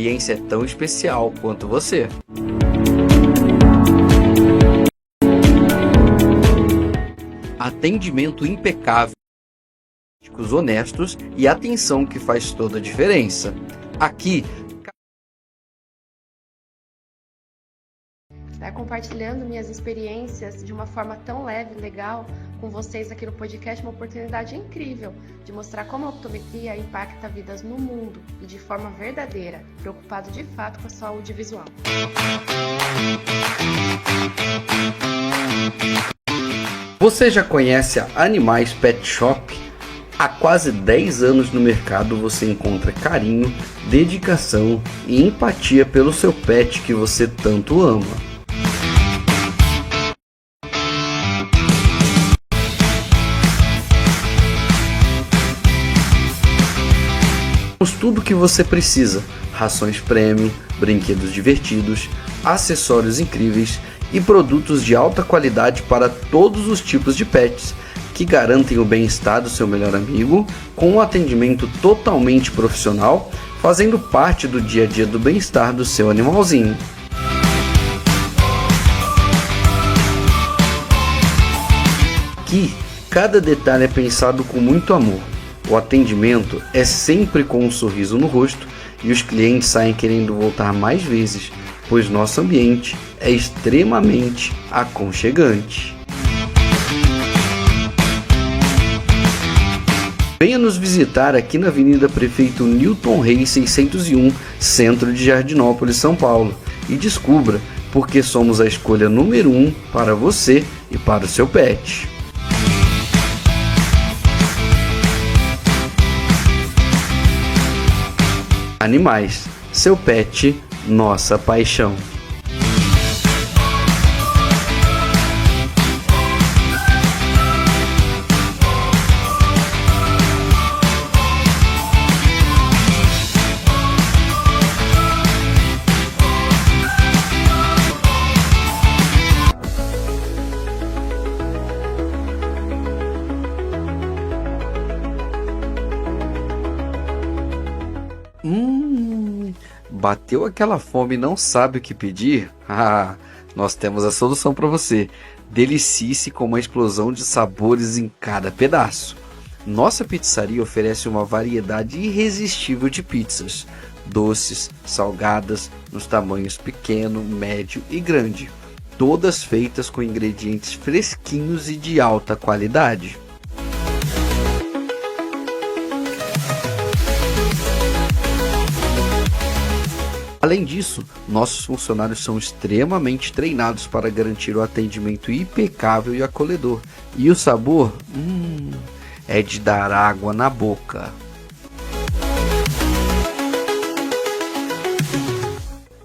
experiência é tão especial quanto você. Atendimento impecável, críticos honestos e atenção que faz toda a diferença. Aqui, compartilhando minhas experiências de uma forma tão leve e legal com vocês aqui no podcast, uma oportunidade incrível de mostrar como a optometria impacta vidas no mundo e de forma verdadeira, preocupado de fato com a saúde visual. você já conhece a Animais Pet Shop? Há quase 10 anos no mercado você encontra carinho, dedicação e empatia pelo seu pet que você tanto ama. Temos tudo o que você precisa: rações premium, brinquedos divertidos, acessórios incríveis e produtos de alta qualidade para todos os tipos de pets, que garantem o bem-estar do seu melhor amigo, com um atendimento totalmente profissional, fazendo parte do dia a dia do bem-estar do seu animalzinho. Aqui, cada detalhe é pensado com muito amor. O atendimento é sempre com um sorriso no rosto e os clientes saem querendo voltar mais vezes, pois nosso ambiente é extremamente aconchegante. Venha nos visitar aqui na Avenida Prefeito Newton Reis 601, centro de Jardinópolis, São Paulo, e descubra porque somos a escolha número 1 para você e para o seu pet. Animais, seu pet, nossa paixão. Bateu aquela fome e não sabe o que pedir? Ah, nós temos a solução para você. Delicie-se com uma explosão de sabores em cada pedaço. Nossa pizzaria oferece uma variedade irresistível de pizzas, doces, salgadas, nos tamanhos pequeno, médio e grande, todas feitas com ingredientes fresquinhos e de alta qualidade. Além disso, nossos funcionários são extremamente treinados para garantir o atendimento impecável e acolhedor. E o sabor, é de dar água na boca.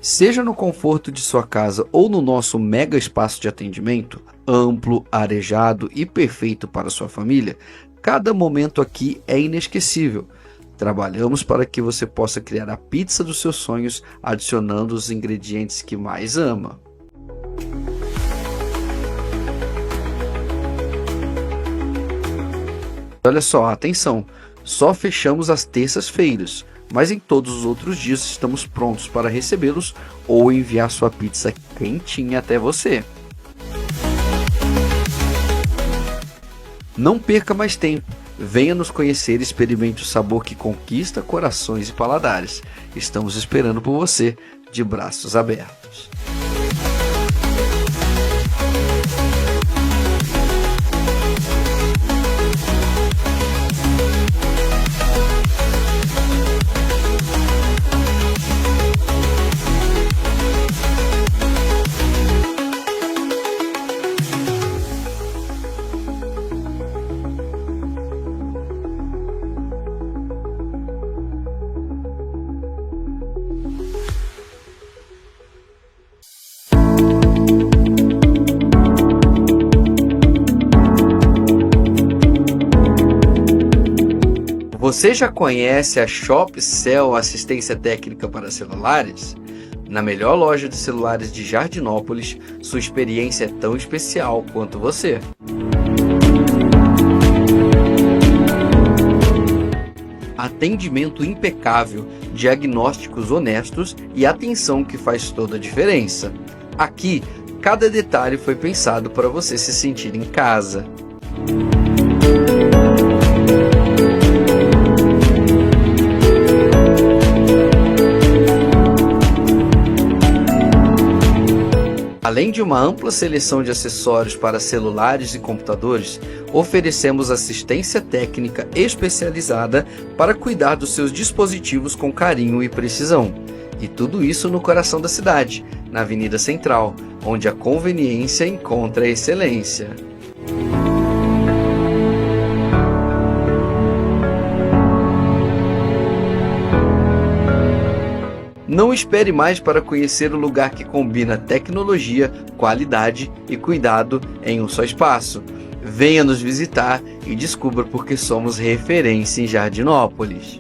Seja no conforto de sua casa ou no nosso mega espaço de atendimento, amplo, arejado e perfeito para sua família, cada momento aqui é inesquecível. Trabalhamos para que você possa criar a pizza dos seus sonhos, adicionando os ingredientes que mais ama. Olha só, atenção, só fechamos às terças-feiras, mas em todos os outros dias estamos prontos para recebê-los ou enviar sua pizza quentinha até você. Não perca mais tempo. Venha nos conhecer e experimente o sabor que conquista corações e paladares. Estamos esperando por você, de braços abertos. Você já conhece a ShopCell Assistência Técnica para Celulares? Na melhor loja de celulares de Jardinópolis, sua experiência é tão especial quanto você. atendimento impecável, diagnósticos honestos e atenção que faz toda a diferença. Aqui, cada detalhe foi pensado para você se sentir em casa. Além de uma ampla seleção de acessórios para celulares e computadores, oferecemos assistência técnica especializada para cuidar dos seus dispositivos com carinho e precisão. E tudo isso no coração da cidade, na Avenida Central, onde a conveniência encontra a excelência. Não espere mais para conhecer o lugar que combina tecnologia, qualidade e cuidado em um só espaço. Venha nos visitar e descubra por que somos referência em Jardinópolis.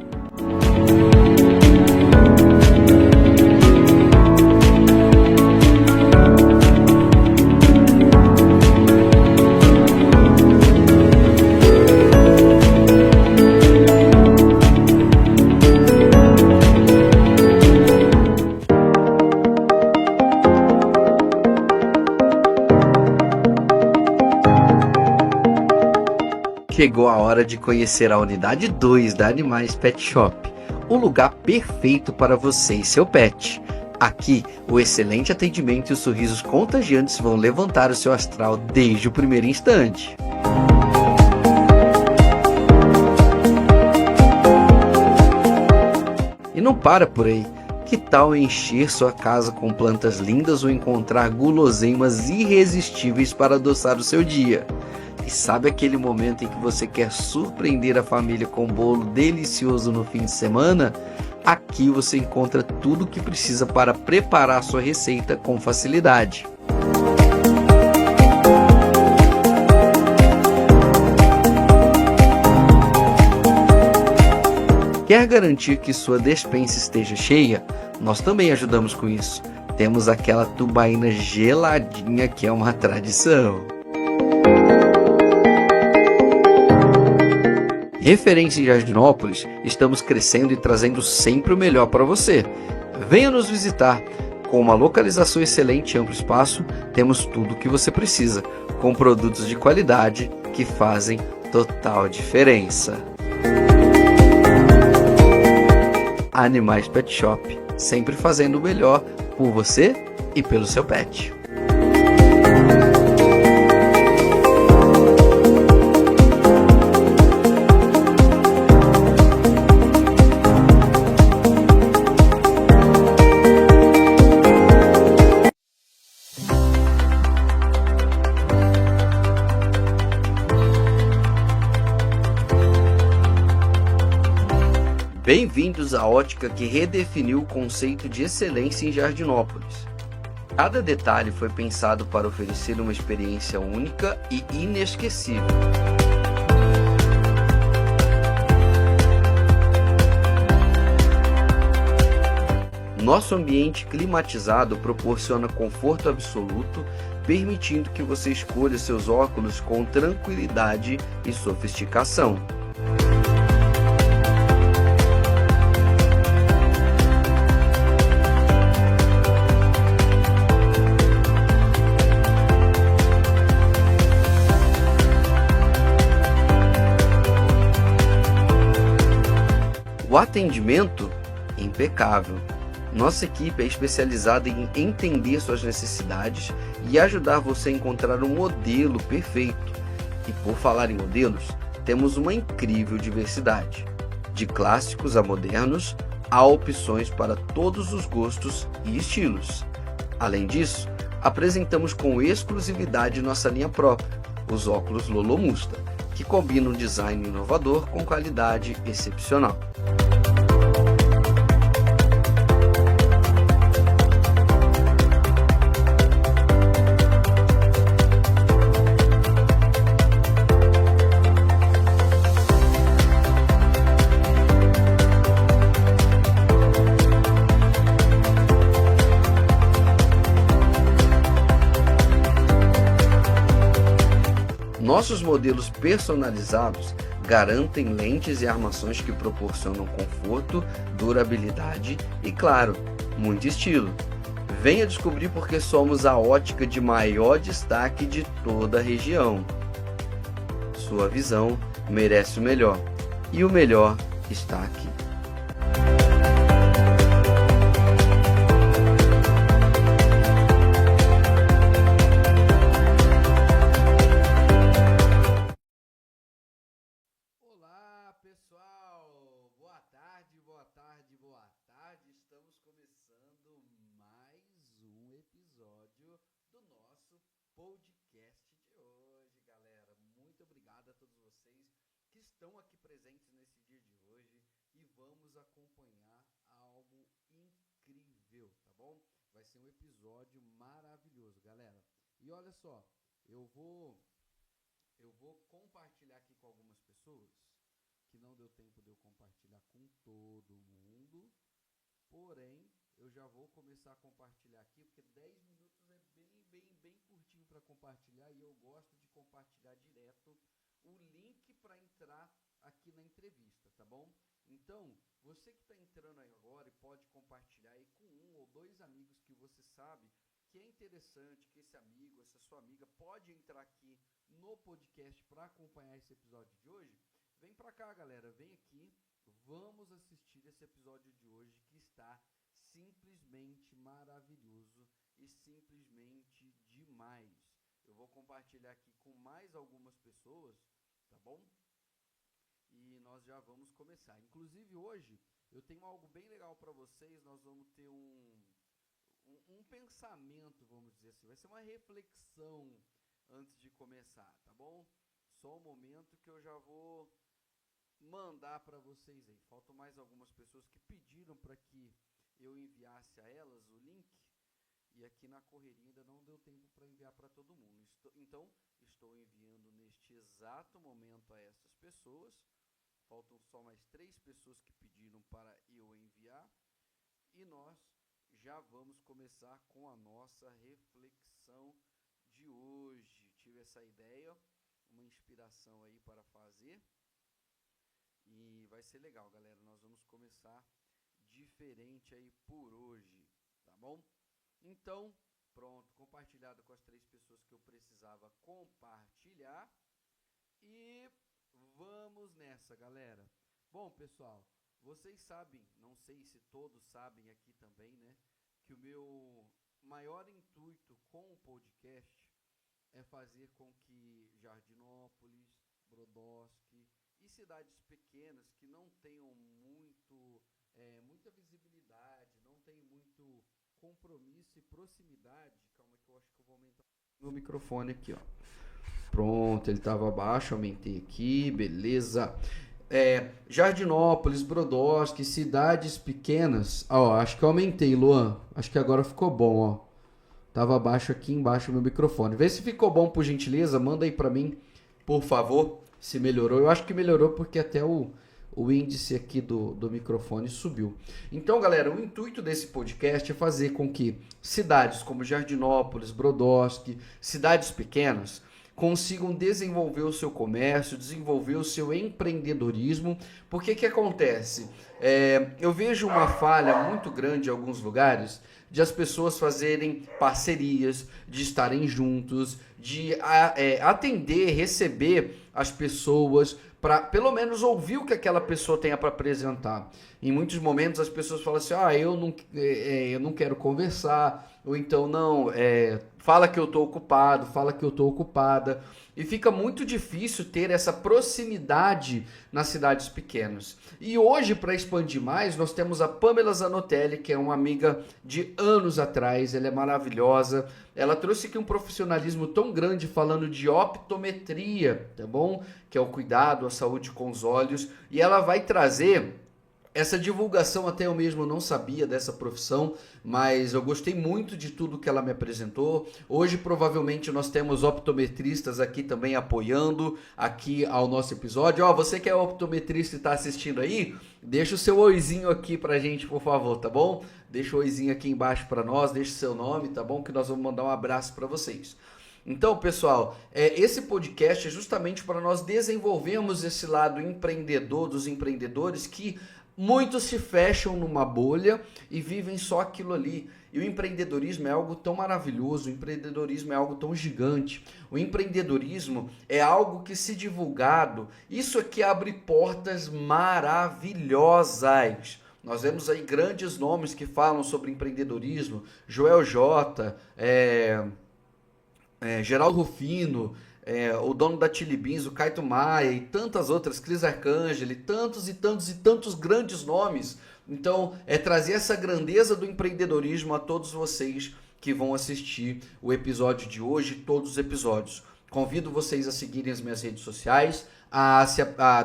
Chegou a hora de conhecer a unidade 2 da Animais Pet Shop, o lugar perfeito para você e seu pet. Aqui, o excelente atendimento e os sorrisos contagiantes vão levantar o seu astral desde o primeiro instante. E não para por aí. Que tal encher sua casa com plantas lindas ou encontrar guloseimas irresistíveis para adoçar o seu dia? E sabe aquele momento em que você quer surpreender a família com um bolo delicioso no fim de semana? Aqui você encontra tudo o que precisa para preparar sua receita com facilidade. Quer garantir que sua despensa esteja cheia? Nós também ajudamos com isso. Temos aquela tubaína geladinha que é uma tradição. Referência em Jardinópolis, estamos crescendo e trazendo sempre o melhor para você. Venha nos visitar. Com uma localização excelente e amplo espaço, temos tudo o que você precisa, com produtos de qualidade que fazem total diferença. Animais Pet Shop, sempre fazendo o melhor por você e pelo seu pet. Bem-vindos à ótica que redefiniu o conceito de excelência em Jardinópolis. Cada detalhe foi pensado para oferecer uma experiência única e inesquecível. Nosso ambiente climatizado proporciona conforto absoluto, permitindo que você escolha seus óculos com tranquilidade e sofisticação. O atendimento impecável. Nossa equipe é especializada em entender suas necessidades e ajudar você a encontrar um modelo perfeito. E por falar em modelos, temos uma incrível diversidade. De clássicos a modernos, há opções para todos os gostos e estilos. Além disso, apresentamos com exclusividade nossa linha própria, os óculos Lolomusta, que combinam um design inovador com qualidade excepcional. Nossos modelos personalizados garantem lentes e armações que proporcionam conforto, durabilidade e, claro, muito estilo. Venha descobrir porque somos a ótica de maior destaque de toda a região. Sua visão merece o melhor, e o melhor está aqui. Olá, pessoal! Boa tarde, boa tarde, boa tarde. Estamos começando mais um episódio do nosso podcast de hoje, galera. Muito obrigado a todos vocês que estão aqui presentes nesse dia de hoje e vamos acompanhar algo incrível, tá bom? Vai ser um episódio maravilhoso, galera. E olha só, eu vou compartilhar aqui com algumas pessoas que não deu tempo de eu compartilhar com todo mundo, porém eu já vou começar a compartilhar aqui, porque 10 minutos é bem curtinho para compartilhar e eu gosto de compartilhar direto o link para entrar aqui na entrevista, tá bom? Então, você que está entrando aí agora e pode compartilhar aí com um ou dois amigos que você sabe que é interessante, que esse amigo, essa sua amiga pode entrar aqui no podcast para acompanhar esse episódio de hoje. Vem pra cá, galera, vem aqui, vamos assistir esse episódio de hoje que está simplesmente maravilhoso e simplesmente demais. Eu vou compartilhar aqui com mais algumas pessoas, tá bom? E nós já vamos começar. Inclusive hoje eu tenho algo bem legal para vocês, nós vamos ter um pensamento, vamos dizer assim, vai ser uma reflexão antes de começar, tá bom? Só um momento que eu já vou mandar para vocês aí. Faltam mais algumas pessoas que pediram para que eu enviasse a elas o link e aqui na correria ainda não deu tempo para enviar para todo mundo. Então, estou enviando neste exato momento a essas pessoas. Faltam só mais 3 pessoas que pediram para eu enviar e nós já vamos começar com a nossa reflexão de hoje. Tive essa ideia, uma inspiração aí para fazer e vai ser legal, galera. Nós vamos começar diferente aí por hoje, tá bom? Então, pronto, compartilhado com as 3 pessoas que eu precisava compartilhar e vamos nessa, galera. Bom, pessoal, vocês sabem, não sei se todos sabem aqui também, né, que o meu maior intuito com o podcast é fazer com que Jardinópolis, Brodowski e cidades pequenas que não tenham muita visibilidade, não tem muito compromisso e proximidade. Calma que eu acho que eu vou aumentar o microfone aqui, ó. Pronto, ele estava abaixo, aumentei aqui, beleza. Jardinópolis, Brodowski, cidades pequenas. Ó, acho que eu aumentei, Luan. Acho que agora ficou bom, ó. Tava abaixo aqui embaixo o meu microfone. Vê se ficou bom, por gentileza. Manda aí pra mim, por favor, se melhorou. Eu acho que melhorou porque até o índice aqui do microfone subiu. Então, galera, o intuito desse podcast é fazer com que cidades como Jardinópolis, Brodowski, cidades pequenas, consigam desenvolver o seu comércio, desenvolver o seu empreendedorismo. Porque que acontece? Eu vejo uma falha muito grande em alguns lugares de as pessoas fazerem parcerias, de estarem juntos, de atender, receber as pessoas, para pelo menos ouvir o que aquela pessoa tenha para apresentar. Em muitos momentos as pessoas falam assim, eu não quero conversar, ou então fala que eu estou ocupado, fala que eu estou ocupada. E fica muito difícil ter essa proximidade nas cidades pequenas. E hoje, para expandir mais, nós temos a Pamela Zanotelli, que é uma amiga de anos atrás, ela é maravilhosa. Ela trouxe aqui um profissionalismo tão grande falando de optometria, tá bom? Que é o cuidado, a saúde com os olhos. E ela vai trazer essa divulgação, até eu mesmo não sabia dessa profissão, mas eu gostei muito de tudo que ela me apresentou. Hoje, provavelmente, nós temos optometristas aqui também apoiando aqui ao nosso episódio. Você que é optometrista e está assistindo aí, deixa o seu oizinho aqui pra gente, por favor, tá bom? Deixa o oizinho aqui embaixo para nós, deixa o seu nome, tá bom? Que nós vamos mandar um abraço para vocês. Então, pessoal, esse podcast é justamente para nós desenvolvermos esse lado empreendedor dos empreendedores que muitos se fecham numa bolha e vivem só aquilo ali. E o empreendedorismo é algo tão maravilhoso, o empreendedorismo é algo tão gigante. O empreendedorismo é algo que, se divulgado, isso aqui abre portas maravilhosas. Nós vemos aí grandes nomes que falam sobre empreendedorismo, Joel J, Geraldo Rufino, o dono da Chili Beans, o Caio Maia e tantas outras, Cris Arcangeli, tantos e tantos e tantos grandes nomes. Então, é trazer essa grandeza do empreendedorismo a todos vocês que vão assistir o episódio de hoje, todos os episódios. Convido vocês a seguirem as minhas redes sociais, a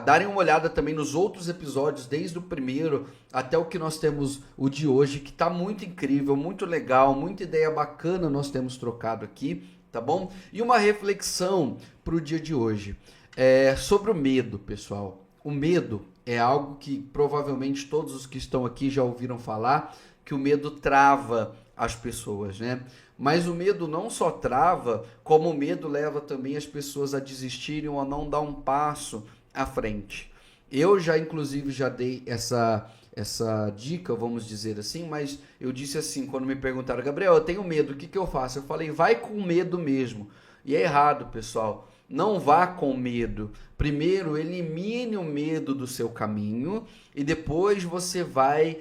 darem uma olhada também nos outros episódios, desde o primeiro até o que nós temos o de hoje, que está muito incrível, muito legal, muita ideia bacana nós temos trocado aqui, tá bom? E uma reflexão para o dia de hoje, sobre o medo, pessoal. O medo é algo que provavelmente todos os que estão aqui já ouviram falar, que o medo trava as pessoas, né? Mas o medo não só trava, como o medo leva também as pessoas a desistirem ou a não dar um passo à frente. Eu já, inclusive, já dei essa dica, vamos dizer assim, mas eu disse assim, quando me perguntaram, Gabriel, eu tenho medo, o que eu faço? Eu falei, vai com medo mesmo. E é errado, pessoal. Não vá com medo. Primeiro, elimine o medo do seu caminho e depois você vai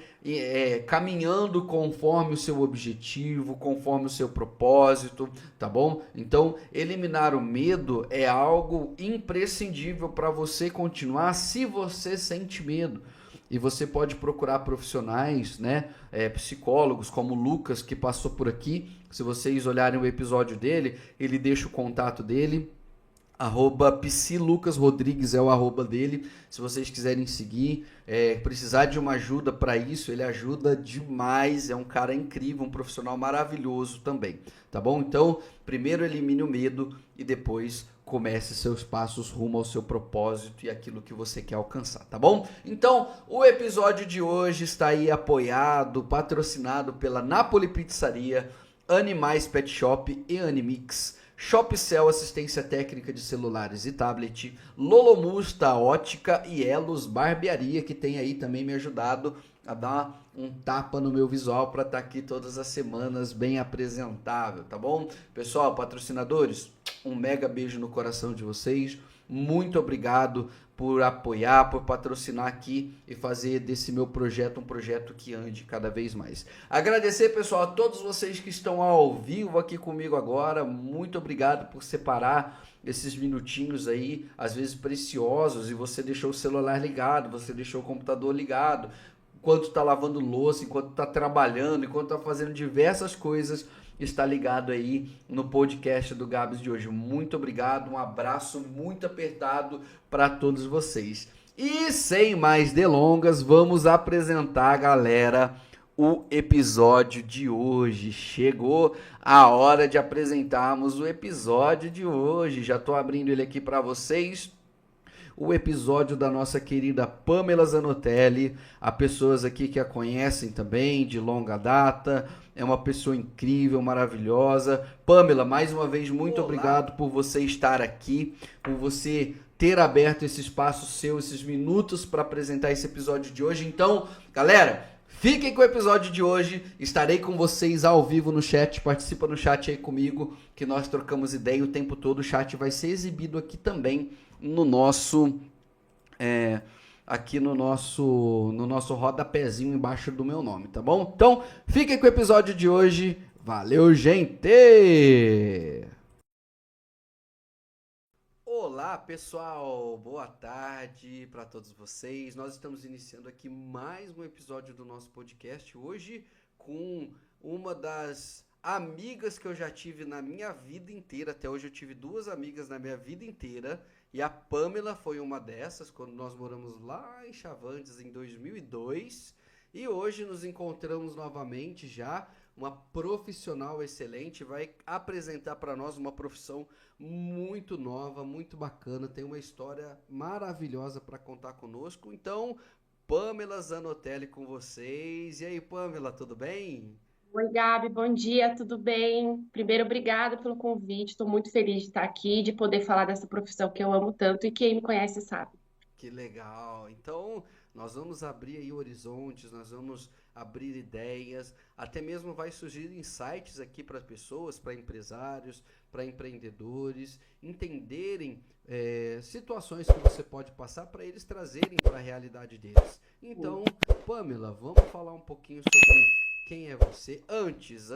caminhando conforme o seu objetivo, conforme o seu propósito, tá bom? Então, eliminar o medo é algo imprescindível para você continuar se você sente medo. E você pode procurar profissionais, né, psicólogos como o Lucas, que passou por aqui. Se vocês olharem o episódio dele, ele deixa o contato dele. @psilucasrodrigues é o arroba dele, se vocês quiserem seguir, precisar de uma ajuda para isso, ele ajuda demais, é um cara incrível, um profissional maravilhoso também, tá bom? Então, primeiro elimine o medo e depois comece seus passos rumo ao seu propósito e aquilo que você quer alcançar, tá bom? Então, o episódio de hoje está aí apoiado, patrocinado pela Napoli Pizzaria, Animais Pet Shop e Animix, Shopcell, assistência técnica de celulares e tablet, Lolomusta Ótica e Elos Barbearia, que tem aí também me ajudado a dar um tapa no meu visual para estar aqui todas as semanas bem apresentável, tá bom? Pessoal, patrocinadores, um mega beijo no coração de vocês, muito obrigado por apoiar, por patrocinar aqui e fazer desse meu projeto um projeto que ande cada vez mais. Agradecer, pessoal, a todos vocês que estão ao vivo aqui comigo agora, muito obrigado por separar esses minutinhos aí, às vezes preciosos, e você deixou o celular ligado, você deixou o computador ligado, enquanto está lavando louça, enquanto está trabalhando, enquanto está fazendo diversas coisas, está ligado aí no podcast do Gabs de hoje. Muito obrigado, um abraço muito apertado para todos vocês. E sem mais delongas, vamos apresentar, galera, o episódio de hoje. Chegou a hora de apresentarmos o episódio de hoje. Já estou abrindo ele aqui para vocês. O episódio da nossa querida Pamela Zanotelli, há pessoas aqui que a conhecem também de longa data, é uma pessoa incrível, maravilhosa. Pamela, mais uma vez, muito obrigado por você estar aqui, por você ter aberto esse espaço seu, esses minutos para apresentar esse episódio de hoje. Então, galera, fiquem com o episódio de hoje, estarei com vocês ao vivo no chat, participa no chat aí comigo, que nós trocamos ideia o tempo todo, o chat vai ser exibido aqui também no nosso aqui no nosso rodapézinho embaixo do meu nome, tá bom? Então, fiquem com o episódio de hoje. Valeu, gente! Olá, pessoal! Boa tarde para todos vocês. Nós estamos iniciando aqui mais um episódio do nosso podcast hoje com uma das amigas que eu já tive na minha vida inteira. Até hoje eu tive 2 amigas na minha vida inteira. E a Pamela foi uma dessas, quando nós moramos lá em Chavantes em 2002. E hoje nos encontramos novamente já, uma profissional excelente, vai apresentar para nós uma profissão muito nova, muito bacana, tem uma história maravilhosa para contar conosco. Então, Pamela Zanotelli com vocês. E aí, Pamela, tudo bem? Oi, Gabi, bom dia, tudo bem? Primeiro, obrigada pelo convite. Estou muito feliz de estar aqui, de poder falar dessa profissão que eu amo tanto e quem me conhece sabe. Que legal. Então, nós vamos abrir aí horizontes, nós vamos abrir ideias, até mesmo vai surgir insights aqui para pessoas, para empresários, para empreendedores, entenderem situações que você pode passar para eles trazerem para a realidade deles. Então, Pamela, vamos falar um pouquinho sobre quem é você antes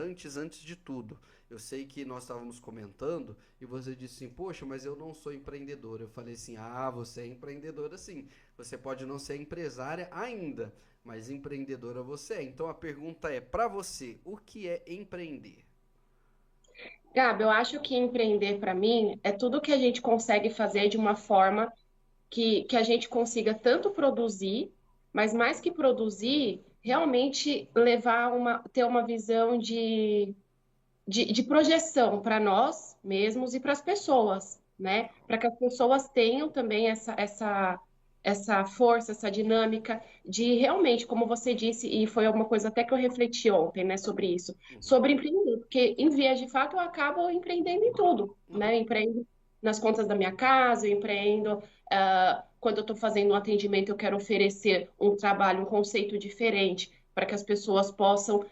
de tudo. Eu sei que nós estávamos comentando e você disse assim, poxa, mas eu não sou empreendedora. Eu falei assim, ah, você é empreendedora sim. Você pode não ser empresária ainda, mas empreendedora você é. Então a pergunta é, para você, o que é empreender? Gabi, eu acho que empreender para mim é tudo que a gente consegue fazer de uma forma que a gente consiga tanto produzir, mas mais que produzir, realmente ter uma visão de projeção para nós mesmos e para as pessoas, né? Para que as pessoas tenham também essa força, essa dinâmica de realmente, como você disse, e foi alguma coisa até que eu refleti ontem, né, sobre isso, Uhum, sobre empreender, porque em vias de fato eu acabo empreendendo em tudo, né? uhum, Eu empreendo nas contas da minha casa, eu empreendo quando eu estou fazendo um atendimento, eu quero oferecer um trabalho, um conceito diferente para que as pessoas possam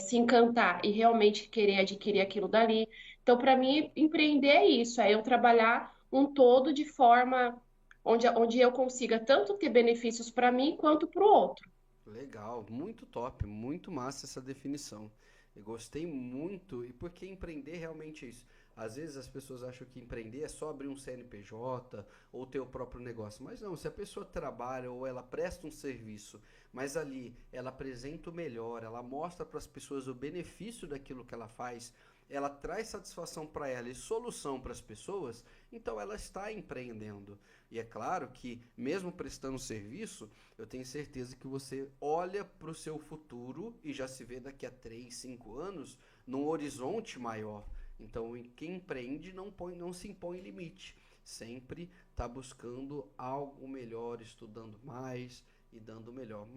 se encantar e realmente querer adquirir aquilo dali. Então, para mim, empreender é isso, é eu trabalhar um todo de forma onde eu consiga tanto ter benefícios para mim quanto para o outro. legal, muito top, muito massa essa definição. Eu gostei muito, e porque empreender realmente é isso. Às vezes as pessoas acham que empreender é só abrir um CNPJ ou ter o próprio negócio, mas não, se a pessoa trabalha ou ela presta um serviço, mas ali ela apresenta o melhor, ela mostra para as pessoas o benefício daquilo que ela faz, ela traz satisfação para ela e solução para as pessoas, então ela está empreendendo. E é claro que, mesmo prestando serviço, eu tenho certeza que você olha para o seu futuro e já se vê daqui a 3, 5 anos num horizonte maior. Então, quem empreende não se impõe limite. Sempre está buscando algo melhor, estudando mais e dando melhor.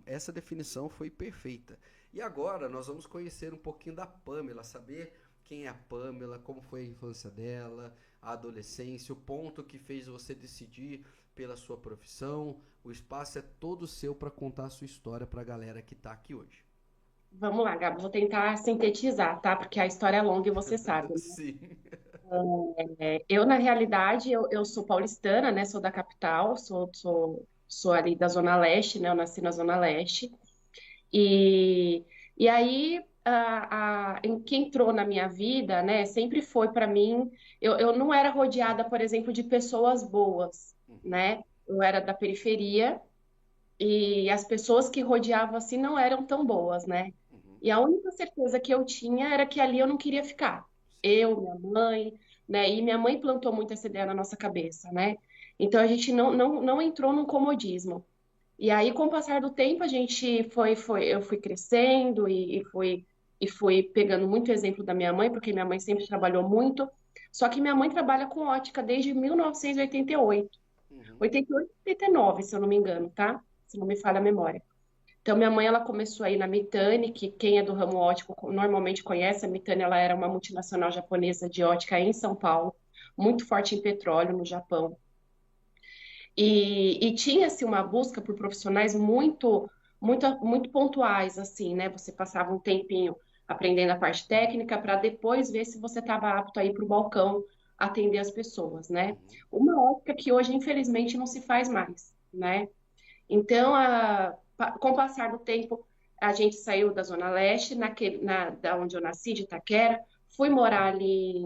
Essa definição foi perfeita. E agora nós vamos conhecer um pouquinho da Pamela, saber quem é a Pamela, como foi a infância dela, a adolescência, o ponto que fez você decidir pela sua profissão. O espaço é todo seu para contar a sua história para a galera que está aqui hoje. Vamos lá, Gabi, vou tentar sintetizar, tá? Porque a história é longa e você sabe. Sim. Eu, na realidade, eu sou paulistana, né? Sou da capital, sou ali da Zona Leste, né? Eu nasci na Zona Leste. E, e aí, que entrou na minha vida, né, sempre foi para mim. Eu não era rodeada, por exemplo, de pessoas boas, Uhum, né? Eu era da periferia e as pessoas que rodeavam assim não eram tão boas, né? uhum, E a única certeza que eu tinha era que ali eu não queria ficar. sim. Eu, minha mãe, né? E minha mãe plantou muito essa ideia na nossa cabeça, né? Então a gente não entrou num comodismo. E aí, com o passar do tempo, a gente eu fui crescendo e fui pegando muito exemplo da minha mãe, porque minha mãe sempre trabalhou muito. Só que minha mãe trabalha com ótica desde 1988, Uhum, 88, 89, se eu não me engano, tá? Se não me falha a memória. Então, minha mãe, ela começou aí na Mitani, que quem é do ramo óptico normalmente conhece. A Mitani, ela era uma multinacional japonesa de ótica em São Paulo, muito forte em petróleo no Japão. E tinha-se uma busca por profissionais muito pontuais, assim, né? Você passava um tempinho aprendendo a parte técnica para depois ver se você estava apto a ir para o balcão atender as pessoas, né? uhum, Uma ótica que hoje, infelizmente, não se faz mais, né? Então, com o passar do tempo, a gente saiu da Zona Leste, da onde eu nasci, de Itaquera, fui morar ali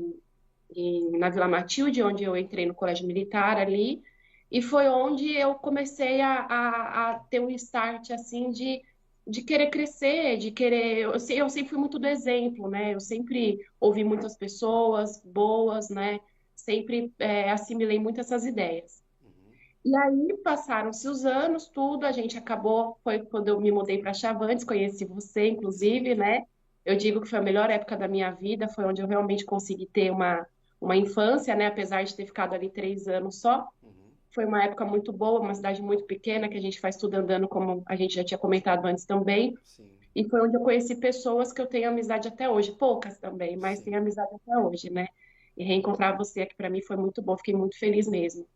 na Vila Matilde, onde eu entrei no colégio militar ali, e foi onde eu comecei a ter um start, assim, de querer crescer, de querer... Eu sempre fui muito do exemplo, né? Eu sempre ouvi muitas pessoas boas, né? Sempre assimilei muito essas ideias. uhum, E aí passaram-se os anos, tudo, a gente acabou, foi quando eu me mudei para Chavantes, conheci você, inclusive, sim. né? Eu digo que foi a melhor época da minha vida, foi onde eu realmente consegui ter uma infância, né? Apesar de ter ficado ali 3 anos só. Uhum, Foi uma época muito boa, uma cidade muito pequena, que a gente faz tudo andando, como a gente já tinha comentado antes também. sim. E foi onde eu conheci pessoas que eu tenho amizade até hoje, poucas também, mas sim. tenho amizade até hoje, né? E reencontrar você aqui para mim foi muito bom, fiquei muito feliz mesmo.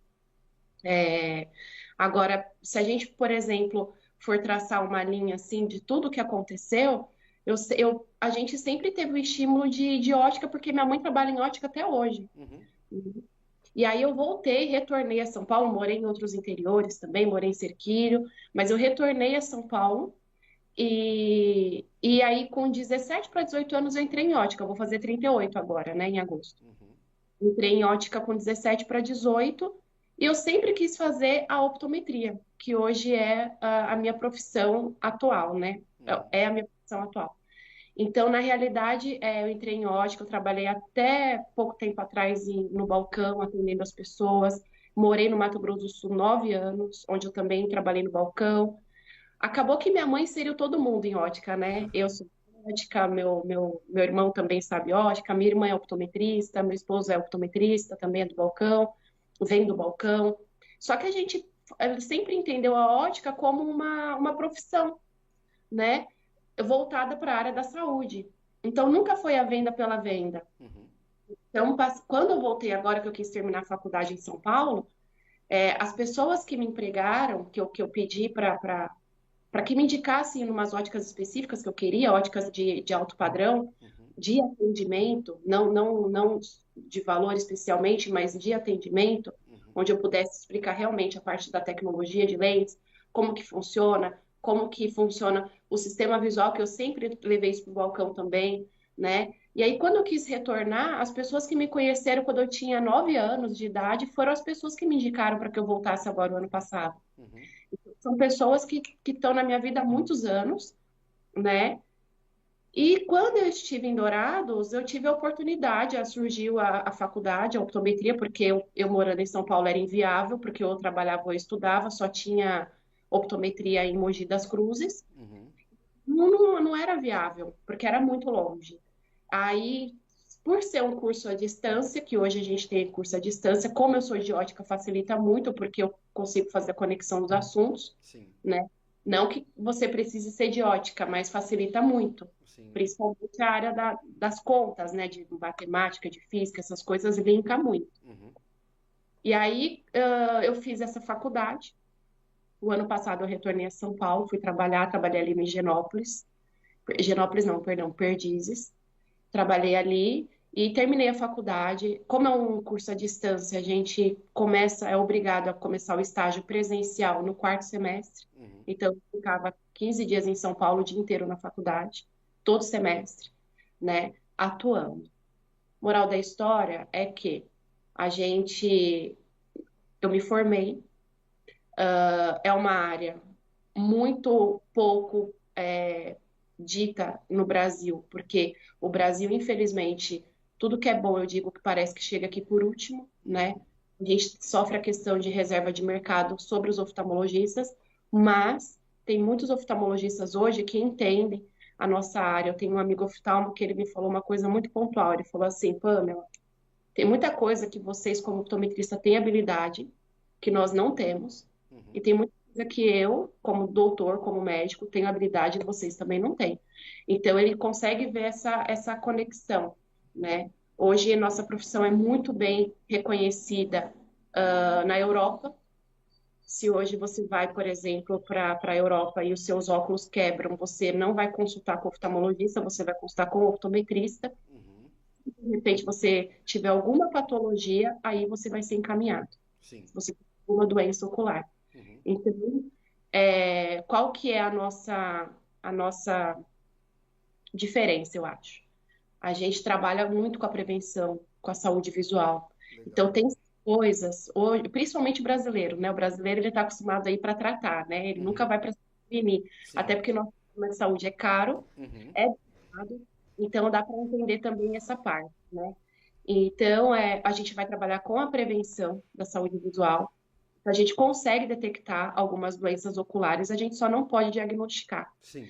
É, Agora, se a gente, por exemplo, for traçar uma linha assim de tudo que aconteceu, a gente sempre teve o estímulo de ótica, porque minha mãe trabalha em ótica até hoje. Uhum. E aí eu voltei, retornei a São Paulo, morei em outros interiores também, morei em Serquilho, mas eu retornei a São Paulo e aí com 17 para 18 anos eu entrei em ótica, eu vou fazer 38 agora, né, em agosto. Uhum. Entrei em ótica com 17 para 18 e eu sempre quis fazer a optometria, que hoje é a minha profissão atual, né? Uhum. É a minha profissão atual. Então, na realidade, eu entrei em ótica, eu trabalhei até pouco tempo atrás no balcão, atendendo as pessoas. Morei no Mato Grosso do Sul 9 anos, onde eu também trabalhei no balcão. Acabou que minha mãe inseriu todo mundo em ótica, né? Eu sou ótica, meu irmão também sabe ótica, minha irmã é optometrista, meu esposo é optometrista, também é do balcão, vem do balcão. Só que a gente sempre entendeu a ótica como uma profissão, né? Voltada para a área da saúde. Então, nunca foi a venda pela venda. Uhum. Então, quando eu voltei agora que eu quis terminar a faculdade em São Paulo, as pessoas que me empregaram, que eu pedi para que me indicassem em umas óticas específicas que eu queria, óticas de alto padrão, Uhum. de atendimento, não de valor especialmente, mas de atendimento, Uhum. onde eu pudesse explicar realmente a parte da tecnologia de lentes, como que funciona o sistema visual, que eu sempre levei isso para o balcão também, né? E aí, quando eu quis retornar, as pessoas que me conheceram quando eu tinha 9 anos de idade foram as pessoas que me indicaram para que eu voltasse agora o ano passado. Uhum. São pessoas que estão na minha vida há muitos anos, né? E quando eu estive em Dourados, eu tive a oportunidade, surgiu a faculdade, a optometria, porque eu morando em São Paulo era inviável, porque eu trabalhava ou estudava, só tinha optometria em Mogi das Cruzes. Uhum. Não era viável, porque era muito longe. Aí, por ser um curso à distância, que hoje a gente tem curso à distância, como eu sou de ótica, facilita muito, porque eu consigo fazer a conexão dos assuntos, Sim. né? Não que você precise ser de ótica, mas facilita muito, Sim. principalmente a área das contas, né? De matemática, de física, essas coisas linka muito. Uhum. E aí, eu fiz essa faculdade. O ano passado eu retornei a São Paulo, fui trabalhar, trabalhei ali em Higienópolis não, perdão, Perdizes. Trabalhei ali e terminei a faculdade. Como é um curso à distância, a gente é obrigado a começar o estágio presencial no quarto semestre. Uhum. Então, eu ficava 15 dias em São Paulo, o dia inteiro na faculdade, todo semestre, né, atuando. Moral da história é que a gente, eu me formei, é uma área muito pouco dita no Brasil, porque o Brasil, infelizmente, tudo que é bom, eu digo que parece que chega aqui por último, né? Uhum. A gente sofre a questão de reserva de mercado sobre os oftalmologistas, mas tem muitos oftalmologistas hoje que entendem a nossa área. Eu tenho um amigo oftalmo que ele me falou uma coisa muito pontual. Ele falou assim, Pamela, tem muita coisa que vocês, como optometrista, têm habilidade, que nós não temos, e Uhum. tem muita coisa que eu, como doutor, como médico, tenho habilidade e vocês também não têm. Então, ele consegue ver essa conexão, né? Hoje, nossa profissão é muito bem reconhecida, na Europa. Se hoje você vai, por exemplo, para a Europa e os seus óculos quebram, você não vai consultar com o oftalmologista, você vai consultar com o optometrista. Uhum. De repente você tiver alguma patologia, aí você vai ser encaminhado. Sim. Se você tem alguma doença ocular. Uhum. Então, qual que é a nossa diferença, eu acho? A gente trabalha muito com a prevenção, com a saúde visual. Legal. Então, tem coisas, hoje, principalmente o brasileiro, né? O brasileiro, ele está acostumado a ir para tratar, né? Ele nunca Uhum. vai para se prevenir. Até Sim. porque nosso sistema de saúde é caro, Uhum. é caro, então dá para entender também essa parte, né? Então, a gente vai trabalhar com a prevenção da saúde visual. A gente consegue detectar algumas doenças oculares, a gente só não pode diagnosticar. Sim.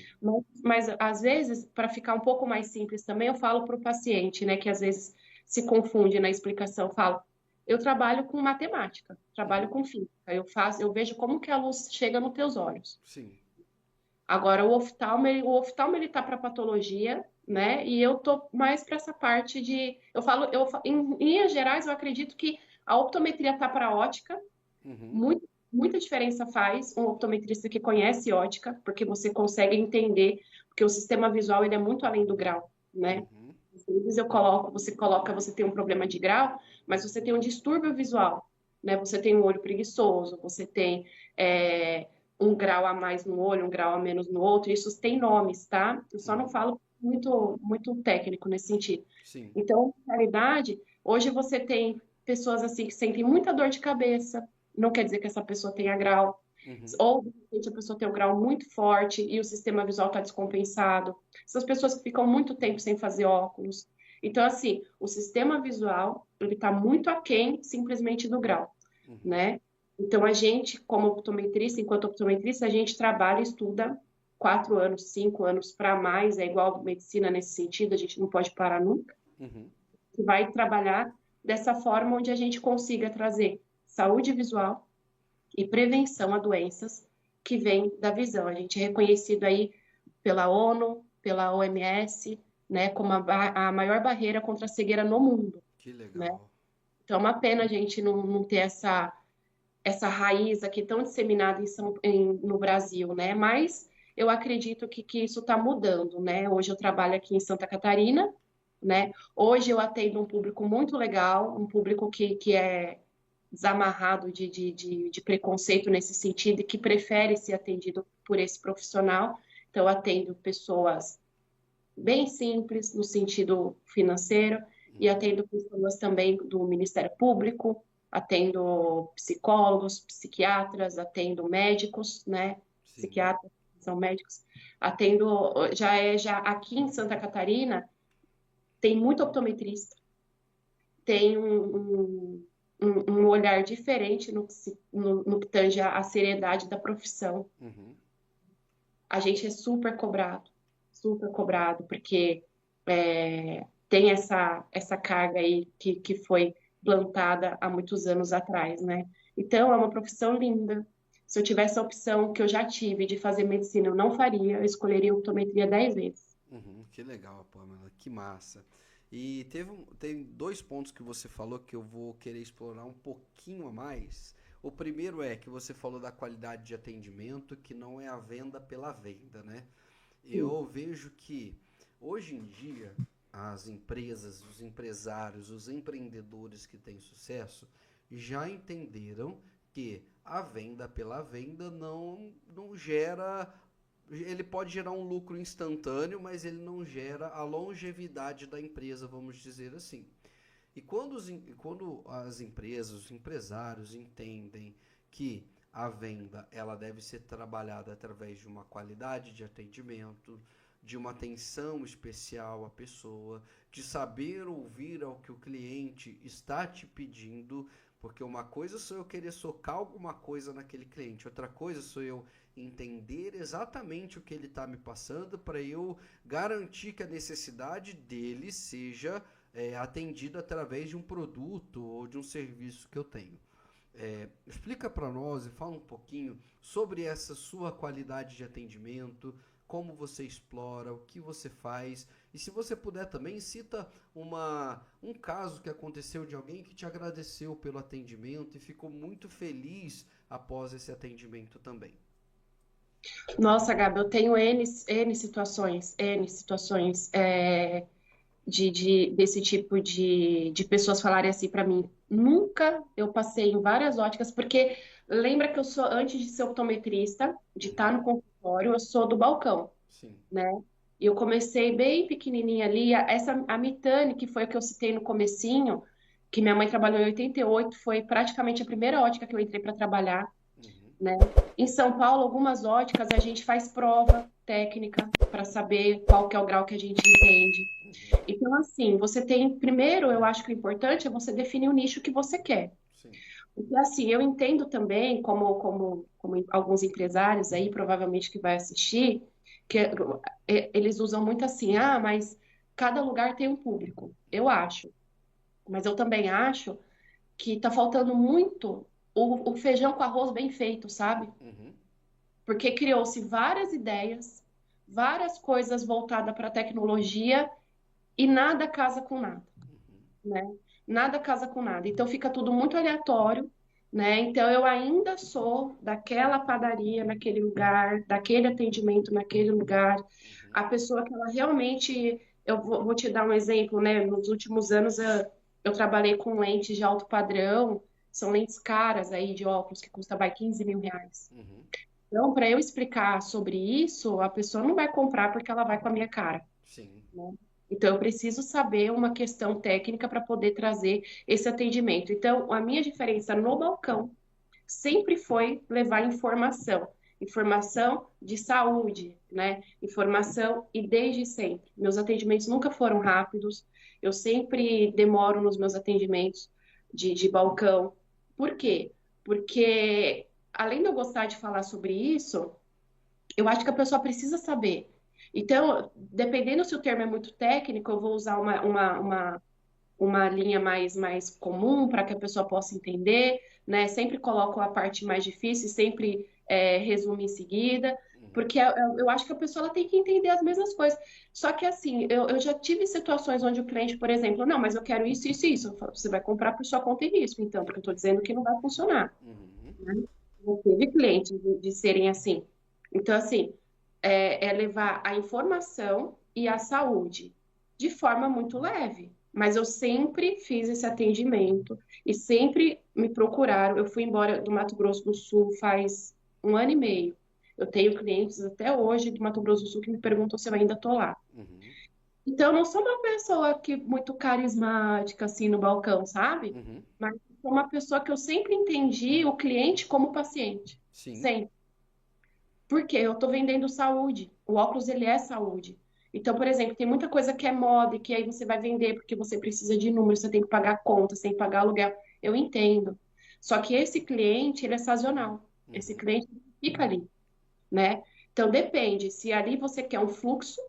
Mas às vezes, para ficar um pouco mais simples também, eu falo para o paciente, né, que às vezes se confunde na explicação, eu falo, eu trabalho com matemática, trabalho Uhum. com física, eu vejo como que a luz chega nos teus olhos. Sim. Agora, o oftalmo ele tá para patologia, né? E eu tô mais para essa parte de, em linhas gerais, eu acredito que a optometria tá para ótica, Uhum, muita diferença faz um optometrista que conhece ótica, porque você consegue entender, porque o sistema visual ele é muito além do grau, né? uhum, Às vezes você tem um problema de grau, mas você tem um distúrbio visual, né? Você tem um olho preguiçoso, você tem é, um grau a mais no olho, um grau a menos no outro, isso tem nomes, tá? Eu só não uhum. falo muito técnico nesse sentido. Sim. Então, na realidade, hoje você tem pessoas assim que sentem muita dor de cabeça, não quer dizer que essa pessoa tenha grau, Uhum, ou de repente a pessoa tem um grau muito forte e o sistema visual está descompensado. Essas pessoas que ficam muito tempo sem fazer óculos. Então, assim, o sistema visual, ele está muito aquém simplesmente do grau, uhum, né? Então, a gente, como optometrista, enquanto optometrista, a gente trabalha e estuda 4 anos, 5 anos para mais, é igual medicina nesse sentido, a gente não pode parar nunca. uhum, Vai trabalhar dessa forma onde a gente consiga trazer saúde visual e prevenção a doenças que vêm da visão. A gente é reconhecido aí pela ONU, pela OMS, né, como a maior barreira contra a cegueira no mundo, que né? legal. Então é uma pena a gente não ter essa raiz aqui tão disseminada no Brasil, né? Mas eu acredito que isso está mudando, né? Hoje eu trabalho aqui em Santa Catarina, né? Hoje eu atendo um público muito legal, um público que é desamarrado de preconceito nesse sentido e que prefere ser atendido por esse profissional. Então, eu atendo pessoas bem simples no sentido financeiro e Uhum, atendo pessoas também do Ministério Público, atendo psicólogos, psiquiatras, atendo médicos, né? sim. Psiquiatras são médicos. Atendo, já aqui em Santa Catarina, tem muito optometrista, tem um olhar diferente no que tange a seriedade da profissão. Uhum, A gente é super cobrado, porque tem essa carga aí que foi plantada há muitos anos atrás, né? Então, é uma profissão linda. Se eu tivesse a opção que eu já tive de fazer medicina, eu não faria, eu escolheria optometria 10 vezes. uhum, que legal, Pamela, que massa. E tem dois pontos que você falou que eu vou querer explorar um pouquinho a mais. O primeiro é que você falou da qualidade de atendimento, que não é a venda pela venda, né? Sim. Eu vejo que hoje em dia as empresas, os empresários, os empreendedores que têm sucesso já entenderam que a venda pela venda não gera. Ele pode gerar um lucro instantâneo, mas ele não gera a longevidade da empresa, vamos dizer assim. E quando as empresas, os empresários entendem que a venda ela deve ser trabalhada através de uma qualidade de atendimento, de uma atenção especial à pessoa, de saber ouvir ao que o cliente está te pedindo, porque uma coisa sou eu querer socar alguma coisa naquele cliente, outra coisa sou eu entender exatamente o que ele está me passando para eu garantir que a necessidade dele seja atendido através de um produto ou de um serviço que eu tenho. Explica para nós e fala um pouquinho sobre essa sua qualidade de atendimento, como você explora, o que você faz. E se você puder também, cita um caso que aconteceu de alguém que te agradeceu pelo atendimento e ficou muito feliz após esse atendimento também. Nossa, Gabi, eu tenho N situações desse tipo de pessoas falarem assim para mim. Nunca eu passei em várias óticas, porque lembra que eu sou, antes de ser optometrista, de estar Uhum, no consultório, eu sou do balcão, sim. né? E eu comecei bem pequenininha ali, a Mitane, que foi a que eu citei no comecinho, que minha mãe trabalhou em 88, foi praticamente a primeira ótica que eu entrei para trabalhar, Uhum, né? Em São Paulo, algumas óticas a gente faz prova técnica para saber qual que é o grau que a gente entende. uhum, Então, assim, você tem, primeiro, eu acho que o importante é você definir o nicho que você quer. sim. Porque, assim, eu entendo também, como alguns empresários aí, provavelmente que vai assistir, que eles usam muito assim, mas cada lugar tem um público. Eu acho. Mas eu também acho que tá faltando muito o feijão com arroz bem feito, sabe? Uhum, porque criou-se várias ideias, várias coisas voltadas para a tecnologia e nada casa com nada, né? Nada casa com nada. Então fica tudo muito aleatório, né? Então eu ainda sou daquela padaria naquele lugar, daquele atendimento naquele lugar. A pessoa que ela realmente, vou te dar um exemplo, né? Nos últimos anos eu trabalhei com lentes de alto padrão, são lentes caras aí de óculos que custa vai 15 mil reais. Uhum. Então, para eu explicar sobre isso, a pessoa não vai comprar porque ela vai com a minha cara, Sim. né? Então, eu preciso saber uma questão técnica para poder trazer esse atendimento. Então, a minha diferença no balcão sempre foi levar informação, informação de saúde, né? Informação e desde sempre. Meus atendimentos nunca foram rápidos, eu sempre demoro nos meus atendimentos de balcão. Por quê? Porque, além de eu gostar de falar sobre isso, eu acho que a pessoa precisa saber. Então, dependendo se o termo é muito técnico, eu vou usar uma linha mais comum para que a pessoa possa entender, né? Sempre coloco a parte mais difícil, sempre resumo em seguida, porque eu acho que a pessoa ela tem que entender as mesmas coisas. Só que assim, eu já tive situações onde o cliente, por exemplo, não, mas eu quero isso, isso e isso. Eu falo, você vai comprar por sua conta e risco, então, porque eu estou dizendo que não vai funcionar. Uhum. Já teve clientes de serem assim. Então, assim, é levar a informação e a saúde de forma muito leve. Mas eu sempre fiz esse atendimento e sempre me procuraram. Eu fui embora do Mato Grosso do Sul faz um ano e meio. Eu tenho clientes até hoje do Mato Grosso do Sul que me perguntam se eu ainda estou lá. Uhum. Então, eu não sou uma pessoa que muito carismática assim no balcão, sabe? Uhum. Mas sou uma pessoa que eu sempre entendi o cliente como paciente. Sim. Sempre. Porque eu estou vendendo saúde. O óculos, ele é saúde. Então, por exemplo, tem muita coisa que é moda e que aí você vai vender porque você precisa de números, você tem que pagar conta, você tem que pagar aluguel. Eu entendo. Só que esse cliente, ele é sazonal. Esse Uhum. cliente fica ali, né? Então, depende. Se ali você quer um fluxo,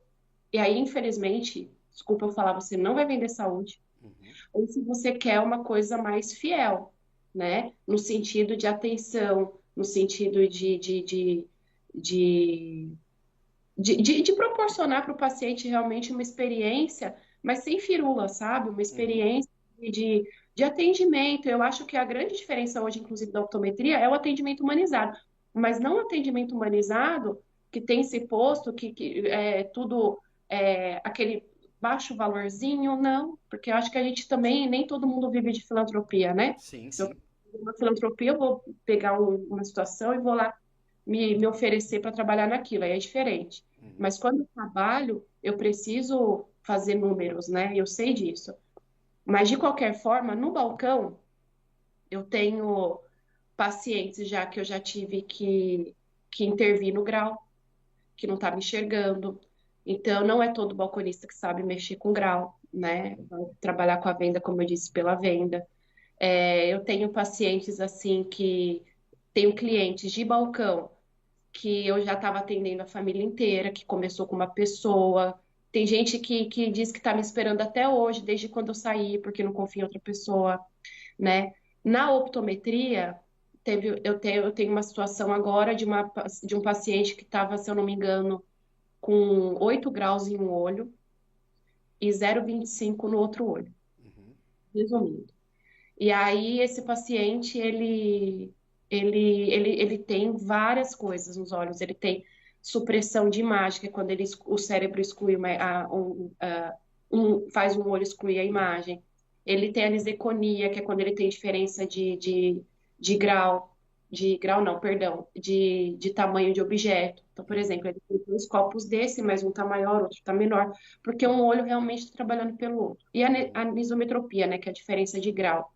e aí, infelizmente, desculpa eu falar, você não vai vender saúde. Uhum. Ou se você quer uma coisa mais fiel, né? No sentido de atenção, no sentido de, de proporcionar para o paciente realmente uma experiência, mas sem firula, sabe? Uma Uhum. experiência de atendimento. Eu acho que a grande diferença hoje, inclusive, da optometria é o atendimento humanizado, mas não o atendimento humanizado que tem se posto, que é tudo aquele baixo valorzinho, não, porque eu acho que a gente também, nem todo mundo vive de filantropia, né? Sim, Se eu sim. fizer uma filantropia, eu vou pegar uma situação e vou lá me oferecer para trabalhar naquilo, aí é diferente. Uhum. Mas quando eu trabalho, eu preciso fazer números, né? Eu sei disso. Mas de qualquer forma, no balcão, eu tenho pacientes já que eu já tive que intervir no grau, que não estava enxergando. Então, não é todo balconista que sabe mexer com grau, né? Vai trabalhar com a venda, como eu disse, pela venda. Eu tenho pacientes assim que tenho clientes de balcão que eu já estava atendendo a família inteira, que começou com uma pessoa. Tem gente que diz que está me esperando até hoje, desde quando eu saí, porque não confia em outra pessoa, né? Na optometria, eu tenho uma situação agora de um paciente que estava, se eu não me engano, com 8 graus em um olho e 0,25 no outro olho, Uhum. resumindo. E aí, esse paciente, ele tem várias coisas nos olhos. Ele tem supressão de imagem, que é quando o cérebro exclui faz um olho excluir a imagem. Ele tem a liseconia, que é quando ele tem diferença de grau, de grau não, perdão, de tamanho de objeto. Então, por Uhum. exemplo, ele tem dois copos desse, mas um tá maior, outro tá menor, porque um olho realmente está trabalhando pelo outro. E a Uhum. anisometropia, né, que é a diferença de grau.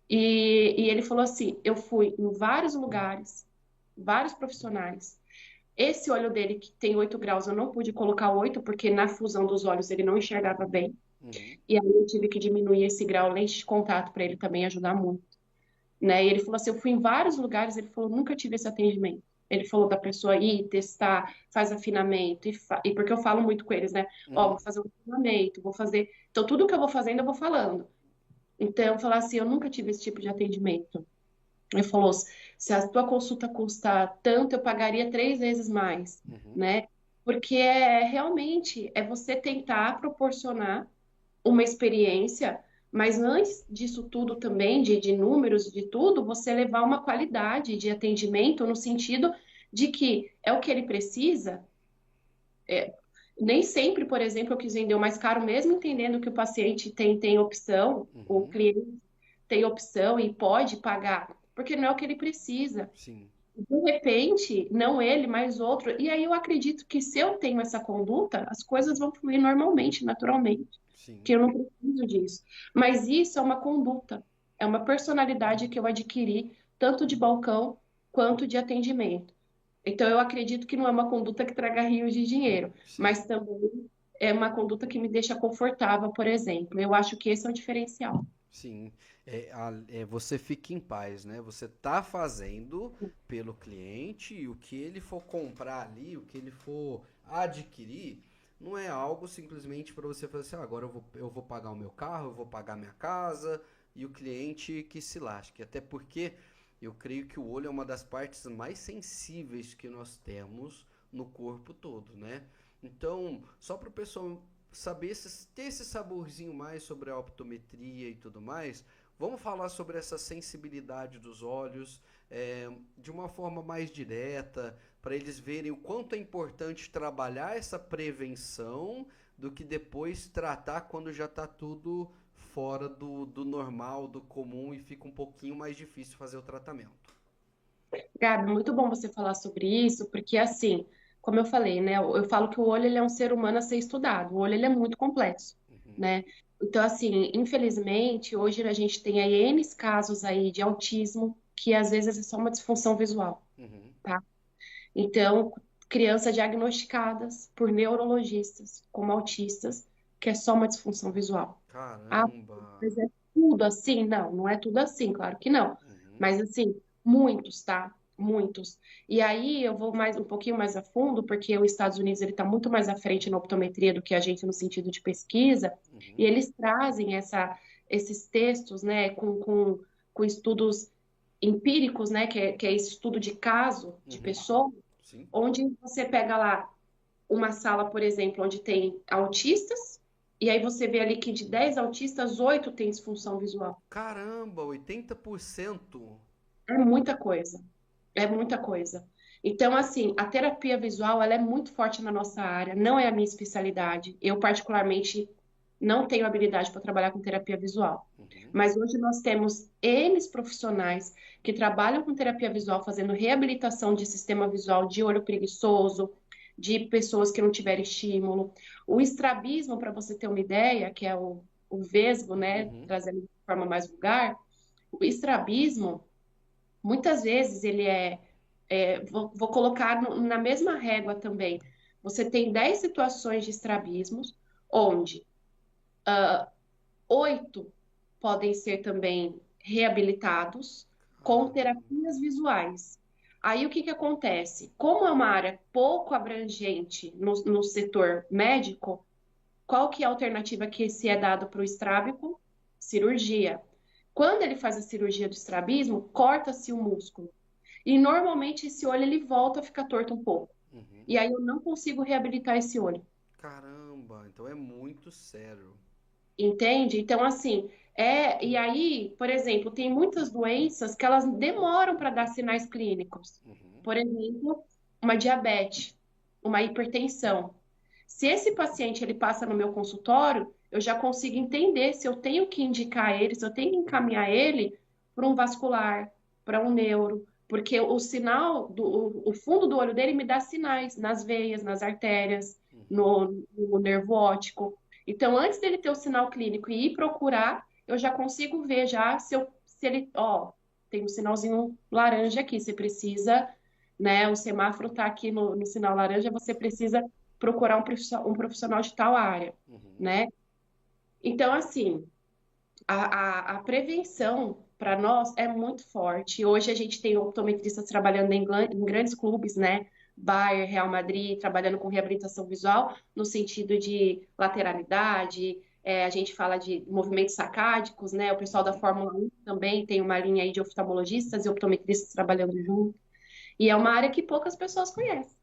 E ele falou assim: eu fui em vários lugares, vários profissionais. Esse olho dele, que tem 8 graus, eu não pude colocar 8 porque na fusão dos olhos ele não enxergava bem. Uhum. E aí eu tive que diminuir esse grau lente de contato para ele também ajudar muito, né? E ele falou assim: eu fui em vários lugares, ele falou: nunca tive esse atendimento. Ele falou da pessoa ir testar, faz afinamento, e porque eu falo muito com eles, né? Ó, Uhum. vou fazer um afinamento, vou fazer. Então, tudo que eu vou fazendo, eu vou falando. Então, falar assim, eu nunca tive esse tipo de atendimento. Ele falou, Se a tua consulta custa tanto, eu pagaria 3 vezes mais, Uhum. né? Porque realmente é você tentar proporcionar uma experiência, mas antes disso tudo também, de números, de tudo, você levar uma qualidade de atendimento no sentido de que é o que ele precisa. Nem sempre, por exemplo, eu quis vender o mais caro, mesmo entendendo que o paciente tem opção, o Uhum. cliente tem opção e pode pagar, porque não é o que ele precisa. Sim. De repente, não ele, mas outro. E aí eu acredito que se eu tenho essa conduta, as coisas vão fluir normalmente, naturalmente, que Sim. eu não preciso disso. Mas isso é uma conduta, é uma personalidade que eu adquiri, tanto de balcão quanto de atendimento. Então, eu acredito que não é uma conduta que traga rios de dinheiro, Sim. mas também é uma conduta que me deixa confortável, por exemplo. Eu acho que esse é o diferencial. Sim, você fica em paz, né? Você tá fazendo pelo cliente e o que ele for comprar ali, o que ele for adquirir, não é algo simplesmente para você fazer assim, "Ah, agora eu vou pagar o meu carro, eu vou pagar minha casa e o cliente que se lasque." Até porque eu creio que o olho é uma das partes mais sensíveis que nós temos no corpo todo, né? Então, só para o pessoal saber ter esse saborzinho mais sobre a optometria e tudo mais, vamos falar sobre essa sensibilidade dos olhos de uma forma mais direta, para eles verem o quanto é importante trabalhar essa prevenção do que depois tratar quando já está tudo fora do normal, do comum e fica um pouquinho mais difícil fazer o tratamento. Gabi, muito bom você falar sobre isso, porque assim, como eu falei, né? Eu falo que o olho ele é um ser humano a ser estudado. O olho ele é muito complexo, Uhum, né? Então, assim, infelizmente, hoje a gente tem aí N casos aí de autismo, que às vezes é só uma disfunção visual, uhum. tá? Então, crianças diagnosticadas por neurologistas como autistas, que é só uma disfunção visual. Ah, Caramba! mas é tudo assim? Não, não é tudo assim, claro que não. Uhum, Mas assim, muitos, tá? Muitos. E aí eu vou mais um pouquinho mais a fundo, porque os Estados Unidos ele está muito mais à frente na optometria do que a gente no sentido de pesquisa, e uhum, eles trazem esses textos, né, com estudos empíricos, né, que é esse estudo de caso de uhum. pessoa, Sim. onde você pega lá uma sala, por exemplo, onde tem autistas, e aí você vê ali que de 10 autistas, 8 têm disfunção visual. Caramba, 80%. É muita coisa. É muita coisa. Então, assim, a terapia visual, ela é muito forte na nossa área, não é a minha especialidade. Eu, particularmente, não tenho habilidade para trabalhar com terapia visual. Uhum, Mas hoje nós temos N profissionais que trabalham com terapia visual, fazendo reabilitação de sistema visual de olho preguiçoso, de pessoas que não tiveram estímulo. O estrabismo, para você ter uma ideia, que é o vesgo, né, uhum. trazendo de forma mais vulgar, o estrabismo muitas vezes ele vou colocar na mesma régua também. Você tem 10 situações de estrabismos, onde 8 podem ser também reabilitados com Caramba. terapias visuais. Aí o que que acontece? Como é uma área pouco abrangente no setor médico, qual que é a alternativa que se é dado para o estrábico? Cirurgia. Quando ele faz a cirurgia do estrabismo, corta-se o músculo. E normalmente esse olho ele volta a ficar torto um pouco. Uhum. E aí eu não consigo reabilitar esse olho. Caramba, então é muito sério. Entende? Então, assim, e aí, por exemplo, tem muitas doenças que elas demoram para dar sinais clínicos. Uhum. Por exemplo, uma diabetes, uma hipertensão. Se esse paciente ele passa no meu consultório, eu já consigo entender se eu tenho que indicar ele, se eu tenho que encaminhar ele para um vascular, para um neuro, porque o sinal o fundo do olho dele me dá sinais nas veias, nas artérias, Uhum. no nervo óptico. Então, antes dele ter o sinal clínico e ir procurar, eu já consigo ver já se ele, ó, tem um sinalzinho laranja aqui, você precisa, né? O semáforo está aqui no sinal laranja, você precisa procurar um profissional de tal área, Uhum. né? Então, assim, a prevenção para nós é muito forte. Hoje a gente tem optometristas trabalhando em grandes clubes, né? Bayern, Real Madrid, trabalhando com reabilitação visual no sentido de lateralidade, A gente fala de movimentos sacádicos, né? O pessoal da Uhum. Fórmula 1 também tem uma linha aí de oftalmologistas e optometristas trabalhando junto. E é uma área que poucas pessoas conhecem.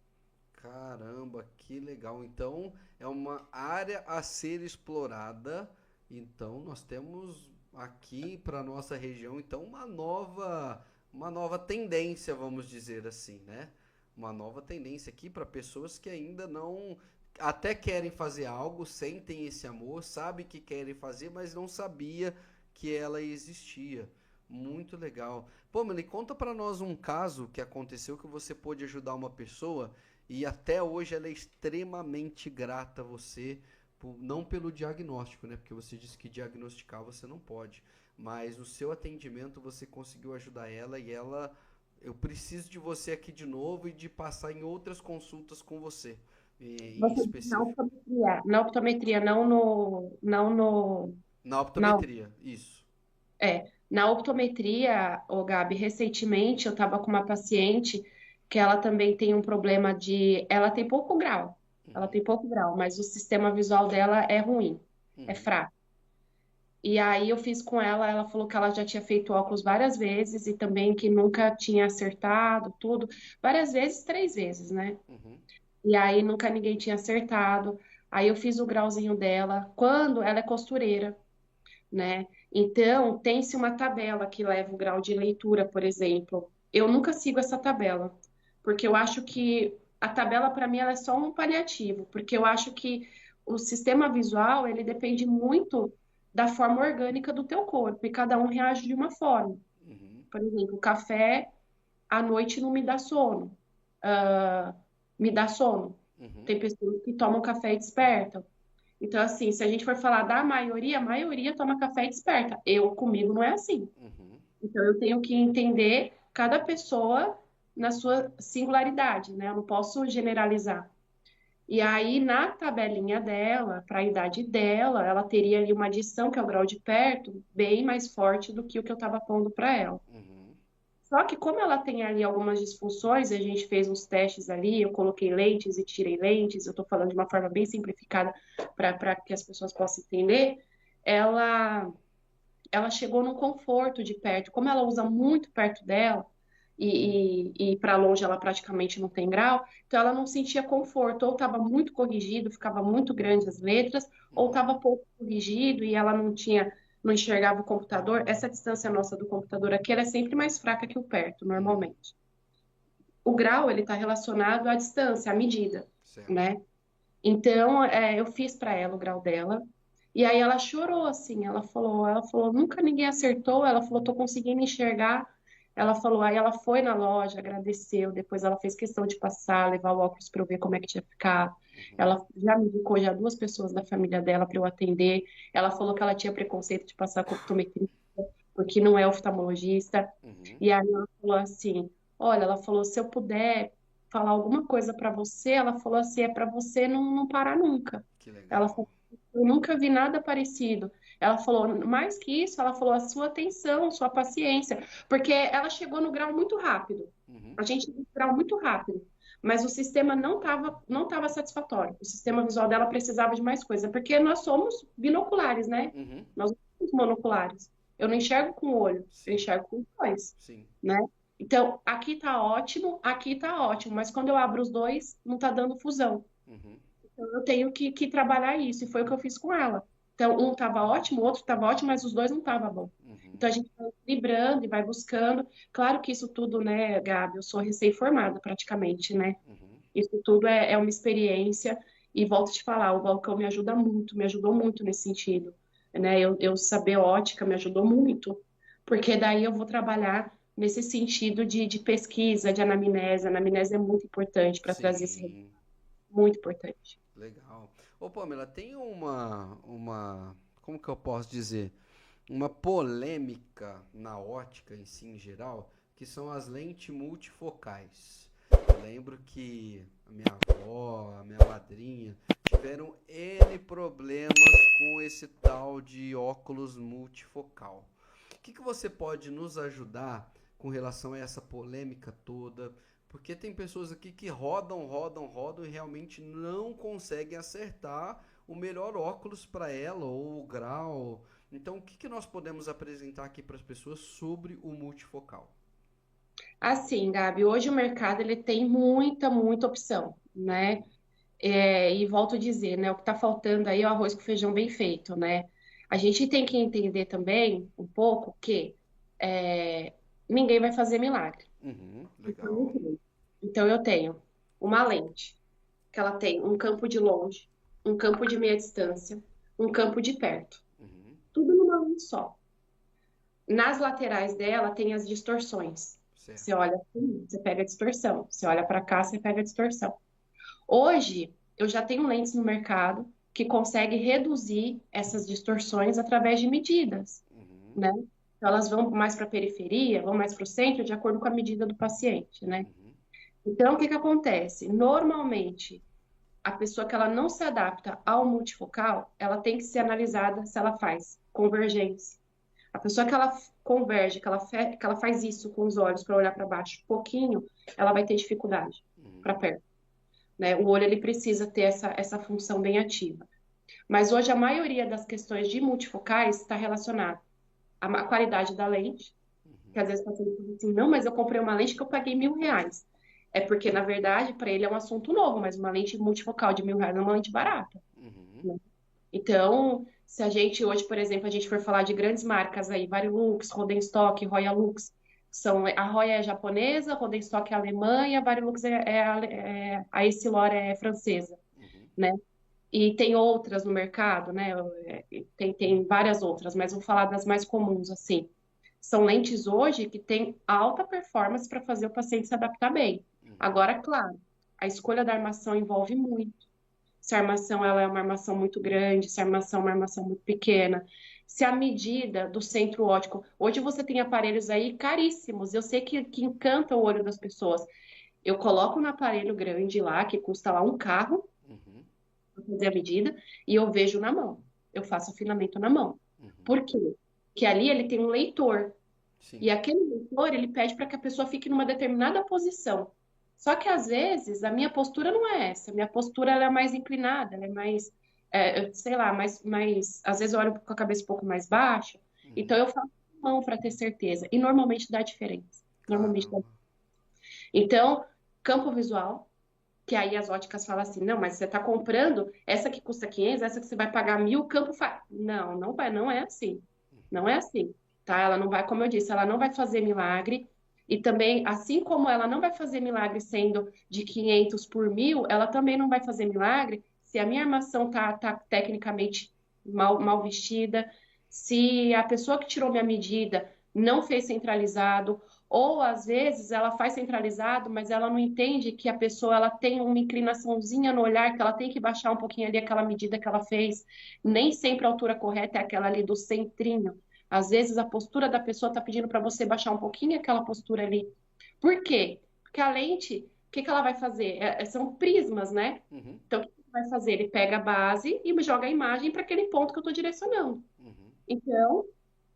Caramba, que legal. Então, é uma área a ser explorada. Então, nós temos aqui para nossa região, então, uma nova tendência, vamos dizer assim, né? Uma nova tendência aqui para pessoas que ainda não até querem fazer algo, sentem esse amor, sabem que querem fazer, mas não sabia que ela existia. Muito legal. Pô, mano, e conta para nós um caso que aconteceu que você pôde ajudar uma pessoa e até hoje ela é extremamente grata a você, não pelo diagnóstico, né? Porque você disse que diagnosticar você não pode, mas no seu atendimento você conseguiu ajudar ela e ela, eu preciso de você aqui de novo e de passar em outras consultas com você, em Você diz específico. na optometria, não no, não no, Na na, optometria, isso. na optometria, ô Gabi, recentemente eu estava com uma paciente que ela também tem um problema ela tem pouco grau, Uhum, mas o sistema visual dela é ruim, é uhum, fraco. E aí eu fiz com ela, ela falou que ela já tinha feito óculos várias vezes e também que nunca tinha acertado tudo, várias vezes, 3 vezes, né? uhum, E aí nunca ninguém tinha acertado. Aí eu fiz o grauzinho dela. Quando ela é costureira, né? Então, tem-se uma tabela que leva o grau de leitura, por exemplo. Eu nunca sigo essa tabela, porque eu acho que a tabela para mim ela é só um paliativo, porque eu acho que o sistema visual, ele depende muito da forma orgânica do teu corpo, e cada um reage de uma forma. uhum, Por exemplo, o café à noite não me dá sono. Me dá sono. uhum, Tem pessoas que tomam café e despertam. Então, assim, se a gente for falar da maioria, a maioria toma café e desperta. Comigo, não é assim. uhum, Então, eu tenho que entender cada pessoa na sua singularidade, né? Eu não posso generalizar. E aí, na tabelinha dela, para a idade dela, ela teria ali uma adição, que é o grau de perto, bem mais forte do que o que eu estava pondo para ela. uhum, Só que como ela tem ali algumas disfunções, a gente fez uns testes ali, eu coloquei lentes e tirei lentes, eu estou falando de uma forma bem simplificada para que as pessoas possam entender, ela, ela chegou no conforto de perto. Como ela usa muito perto dela, e para longe ela praticamente não tem grau, então ela não sentia conforto, ou estava muito corrigido, ficava muito grande as letras, ou uhum, estava pouco corrigido e ela não enxergava o computador. Essa distância nossa do computador aqui, ela é sempre mais fraca que o perto, uhum. normalmente. O grau, ele está relacionado à distância, à medida, Certo. né? Então, eu fiz para ela o grau dela, e aí ela chorou, assim, ela falou, nunca ninguém acertou, ela falou, tô conseguindo enxergar. Ela falou, aí ela foi na loja, agradeceu, depois ela fez questão de passar, levar o óculos para eu ver como é que tinha ficado. Uhum, Ela já me indicou já 2 pessoas da família dela para eu atender. Ela falou que ela tinha preconceito de passar com optometria, porque não é oftalmologista. uhum. E aí ela falou assim, olha, ela falou, se eu puder falar alguma coisa para você, ela falou assim, é para você não parar nunca. Que Ela legal. falou, eu nunca vi nada parecido. Ela falou, mais que isso, ela falou a sua atenção, sua paciência, porque ela chegou no grau muito rápido. Uhum, A gente viu o grau muito rápido, mas o sistema não tava satisfatório. O sistema visual dela precisava de mais coisa, porque nós somos binoculares, né? uhum. Nós não somos monoculares. Eu não enxergo com o olho, eu Sim, enxergo com os dois, sim. né? Então, aqui tá ótimo, mas quando eu abro os dois, não tá dando fusão. Uhum, Então, eu tenho que trabalhar isso, e foi o que eu fiz com ela. Então, um estava ótimo, o outro estava ótimo, mas os dois não estavam bom. uhum, Então, a gente vai equilibrando e vai buscando. Claro que isso tudo, né, Gabi, eu sou recém-formada praticamente, né? uhum. Isso tudo é uma experiência, e volto a te falar, o balcão me ajuda muito, me ajudou muito nesse sentido, né? Eu saber ótica me ajudou muito, porque daí eu vou trabalhar nesse sentido de pesquisa, de anamnese. A anamnese é muito importante para trazer esse resultado, Sim, muito importante. legal. Ô, Pamela, tem como que eu posso dizer? Uma polêmica na ótica em si, em geral, que são as lentes multifocais. Eu lembro que a minha avó, a minha madrinha tiveram N problemas com esse tal de óculos multifocal. O que você pode nos ajudar com relação a essa polêmica toda? Porque tem pessoas aqui que rodam, rodam, rodam e realmente não conseguem acertar o melhor óculos para ela ou o grau. Então, o que que nós podemos apresentar aqui para as pessoas sobre o multifocal? Assim, Gabi, hoje o mercado ele tem muita opção, né? E volto a dizer, né? O que está faltando aí é o arroz com feijão bem feito, né? A gente tem que entender também um pouco que é, ninguém vai fazer milagre. Uhum, Então, legal. eu tenho uma lente que ela tem um campo de longe, um campo de meia distância, um campo de perto, Uhum, tudo numa lente só. Nas laterais dela tem as distorções. Você certo. olha assim, você pega a distorção. Você olha para cá, você pega a distorção. Hoje, eu já tenho lentes no mercado que conseguem reduzir essas distorções através de medidas, Uhum, né? Então, elas vão mais para a periferia, vão mais para o centro, de acordo com a medida do paciente, né? uhum, Então, o que que acontece? Normalmente, a pessoa que ela não se adapta ao multifocal, ela tem que ser analisada se ela faz convergência. A pessoa que ela converge, que ela faz isso com os olhos para olhar para baixo um pouquinho, ela vai ter dificuldade para uhum, perto, né? O olho ele precisa ter essa função bem ativa. Mas hoje a maioria das questões de multifocais está relacionada à qualidade da lente, que uhum, às vezes o paciente diz assim, não, mas eu comprei uma lente que eu paguei R$ 1.000. É porque, na verdade, para ele é um assunto novo, mas uma lente multifocal de R$ 1.000 é uma lente barata, uhum, né? Então, se a gente hoje, por exemplo, a gente for falar de grandes marcas aí, Varilux, Rodenstock, Royal Lux, a Roya é japonesa, a Rodenstock é alemã e a Varilux a Essilor é francesa, uhum, né? E tem outras no mercado, né? Tem várias outras, mas vou falar das mais comuns, assim. São lentes hoje que têm alta performance para fazer o paciente se adaptar bem. uhum, Agora, claro, a escolha da armação envolve muito. Se a armação ela é uma armação muito grande, se a armação é uma armação muito pequena, se a medida do centro óptico. Hoje você tem aparelhos aí caríssimos, eu sei que encanta o olho das pessoas. Eu coloco no aparelho grande lá, que custa lá um carro, uhum, para fazer a medida, e eu vejo na mão. Eu faço afinamento na mão. uhum. Por quê? Porque ali ele tem um leitor. Sim. E aquele leitor, ele pede para que a pessoa fique numa determinada posição. Só que às vezes a minha postura não é essa. A minha postura ela é mais inclinada, ela é mais, sei lá, às vezes eu olho com a cabeça um pouco mais baixa. Então Uhum. eu faço com a mão para ter certeza. E normalmente dá diferença. Normalmente dá. Caramba. Então, campo visual, que aí as óticas falam assim, não, mas você está comprando essa que custa 500, essa que você vai pagar 1.000, o campo faz. Não, não vai, não é assim. Não é assim, tá? Ela não vai, como eu disse, ela não vai fazer milagre. E também, assim como ela não vai fazer milagre sendo de 500 por 1.000, ela também não vai fazer milagre se a minha armação tá tecnicamente mal vestida, se a pessoa que tirou minha medida não fez centralizado, ou às vezes ela faz centralizado, mas ela não entende que a pessoa ela tem uma inclinaçãozinha no olhar, que ela tem que baixar um pouquinho ali aquela medida que ela fez. Nem sempre a altura correta é aquela ali do centrinho. Às vezes a postura da pessoa está pedindo para você baixar um pouquinho aquela postura ali. Por quê? Porque a lente, o que que ela vai fazer? São prismas, né? Uhum, Então, o que ele vai fazer? Ele pega a base e joga a imagem para aquele ponto que eu estou direcionando. uhum, Então,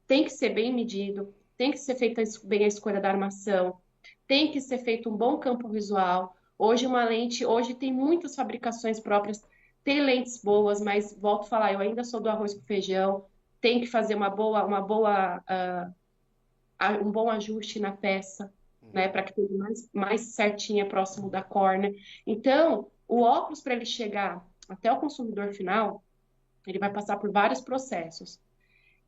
tem que ser bem medido, tem que ser feita bem a escolha da armação, tem que ser feito um bom campo visual. Hoje uma lente, hoje tem muitas fabricações próprias, tem lentes boas, mas volto a falar, eu ainda sou do arroz com feijão, tem que fazer um bom ajuste na peça, né, uhum. para que fique mais certinha próximo da córnea. Então, o óculos para ele chegar até o consumidor final, ele vai passar por vários processos.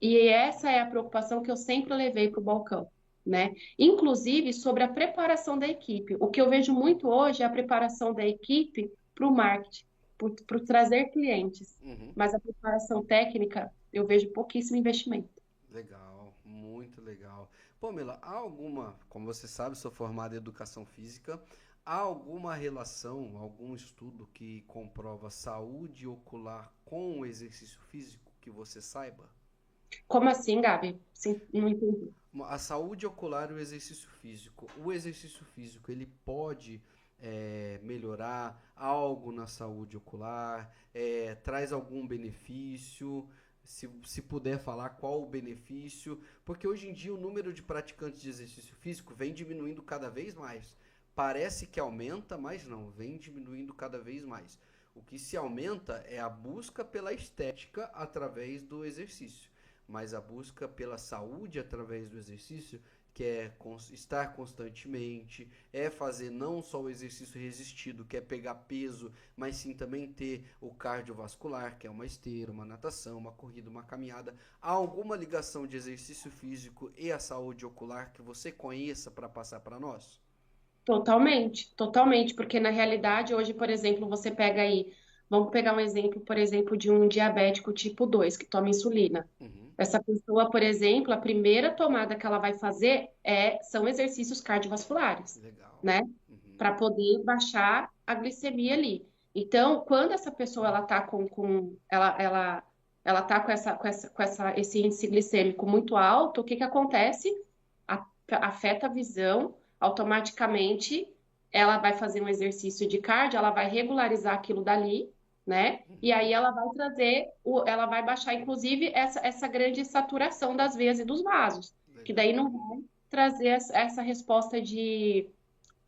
E essa é a preocupação que eu sempre levei para o balcão, né? Inclusive sobre a preparação da equipe. O que eu vejo muito hoje é a preparação da equipe para o marketing, para trazer clientes. Uhum. Mas a preparação técnica, eu vejo pouquíssimo investimento. Legal, muito legal. Pamela, há alguma, como você sabe, sou formado em educação física, há alguma relação, algum estudo que comprova saúde ocular com o exercício físico que você saiba? Como assim, Gabi? Sim, não entendi. A saúde ocular e o exercício físico. O exercício físico, ele pode melhorar algo na saúde ocular? Traz algum benefício? Se puder falar qual o benefício? Porque hoje em dia o número de praticantes de exercício físico vem diminuindo cada vez mais. Parece que aumenta, mas não, vem diminuindo cada vez mais. O que se aumenta é a busca pela estética através do exercício, mas a busca pela saúde através do exercício, que é estar constantemente, é fazer não só o exercício resistido, que é pegar peso, mas sim também ter o cardiovascular, que é uma esteira, uma natação, uma corrida, uma caminhada. Há alguma ligação de exercício físico e a saúde ocular que você conheça para passar para nós? Totalmente, totalmente, porque na realidade hoje, por exemplo, você pega aí, vamos pegar um exemplo, por exemplo, de um diabético tipo 2 que toma insulina. Uhum, Essa pessoa, por exemplo, a primeira tomada que ela vai fazer são exercícios cardiovasculares, legal. né? Uhum, Para poder baixar a glicemia ali. Então, quando essa pessoa ela tá ela tá esse índice glicêmico muito alto, o que que acontece? A- Afeta a visão, automaticamente ela vai fazer um exercício de cardio, ela vai regularizar aquilo dali, né? E uhum, aí ela vai ela vai baixar, inclusive, essa grande saturação das veias e dos vasos, que daí legal. não vai trazer essa resposta de,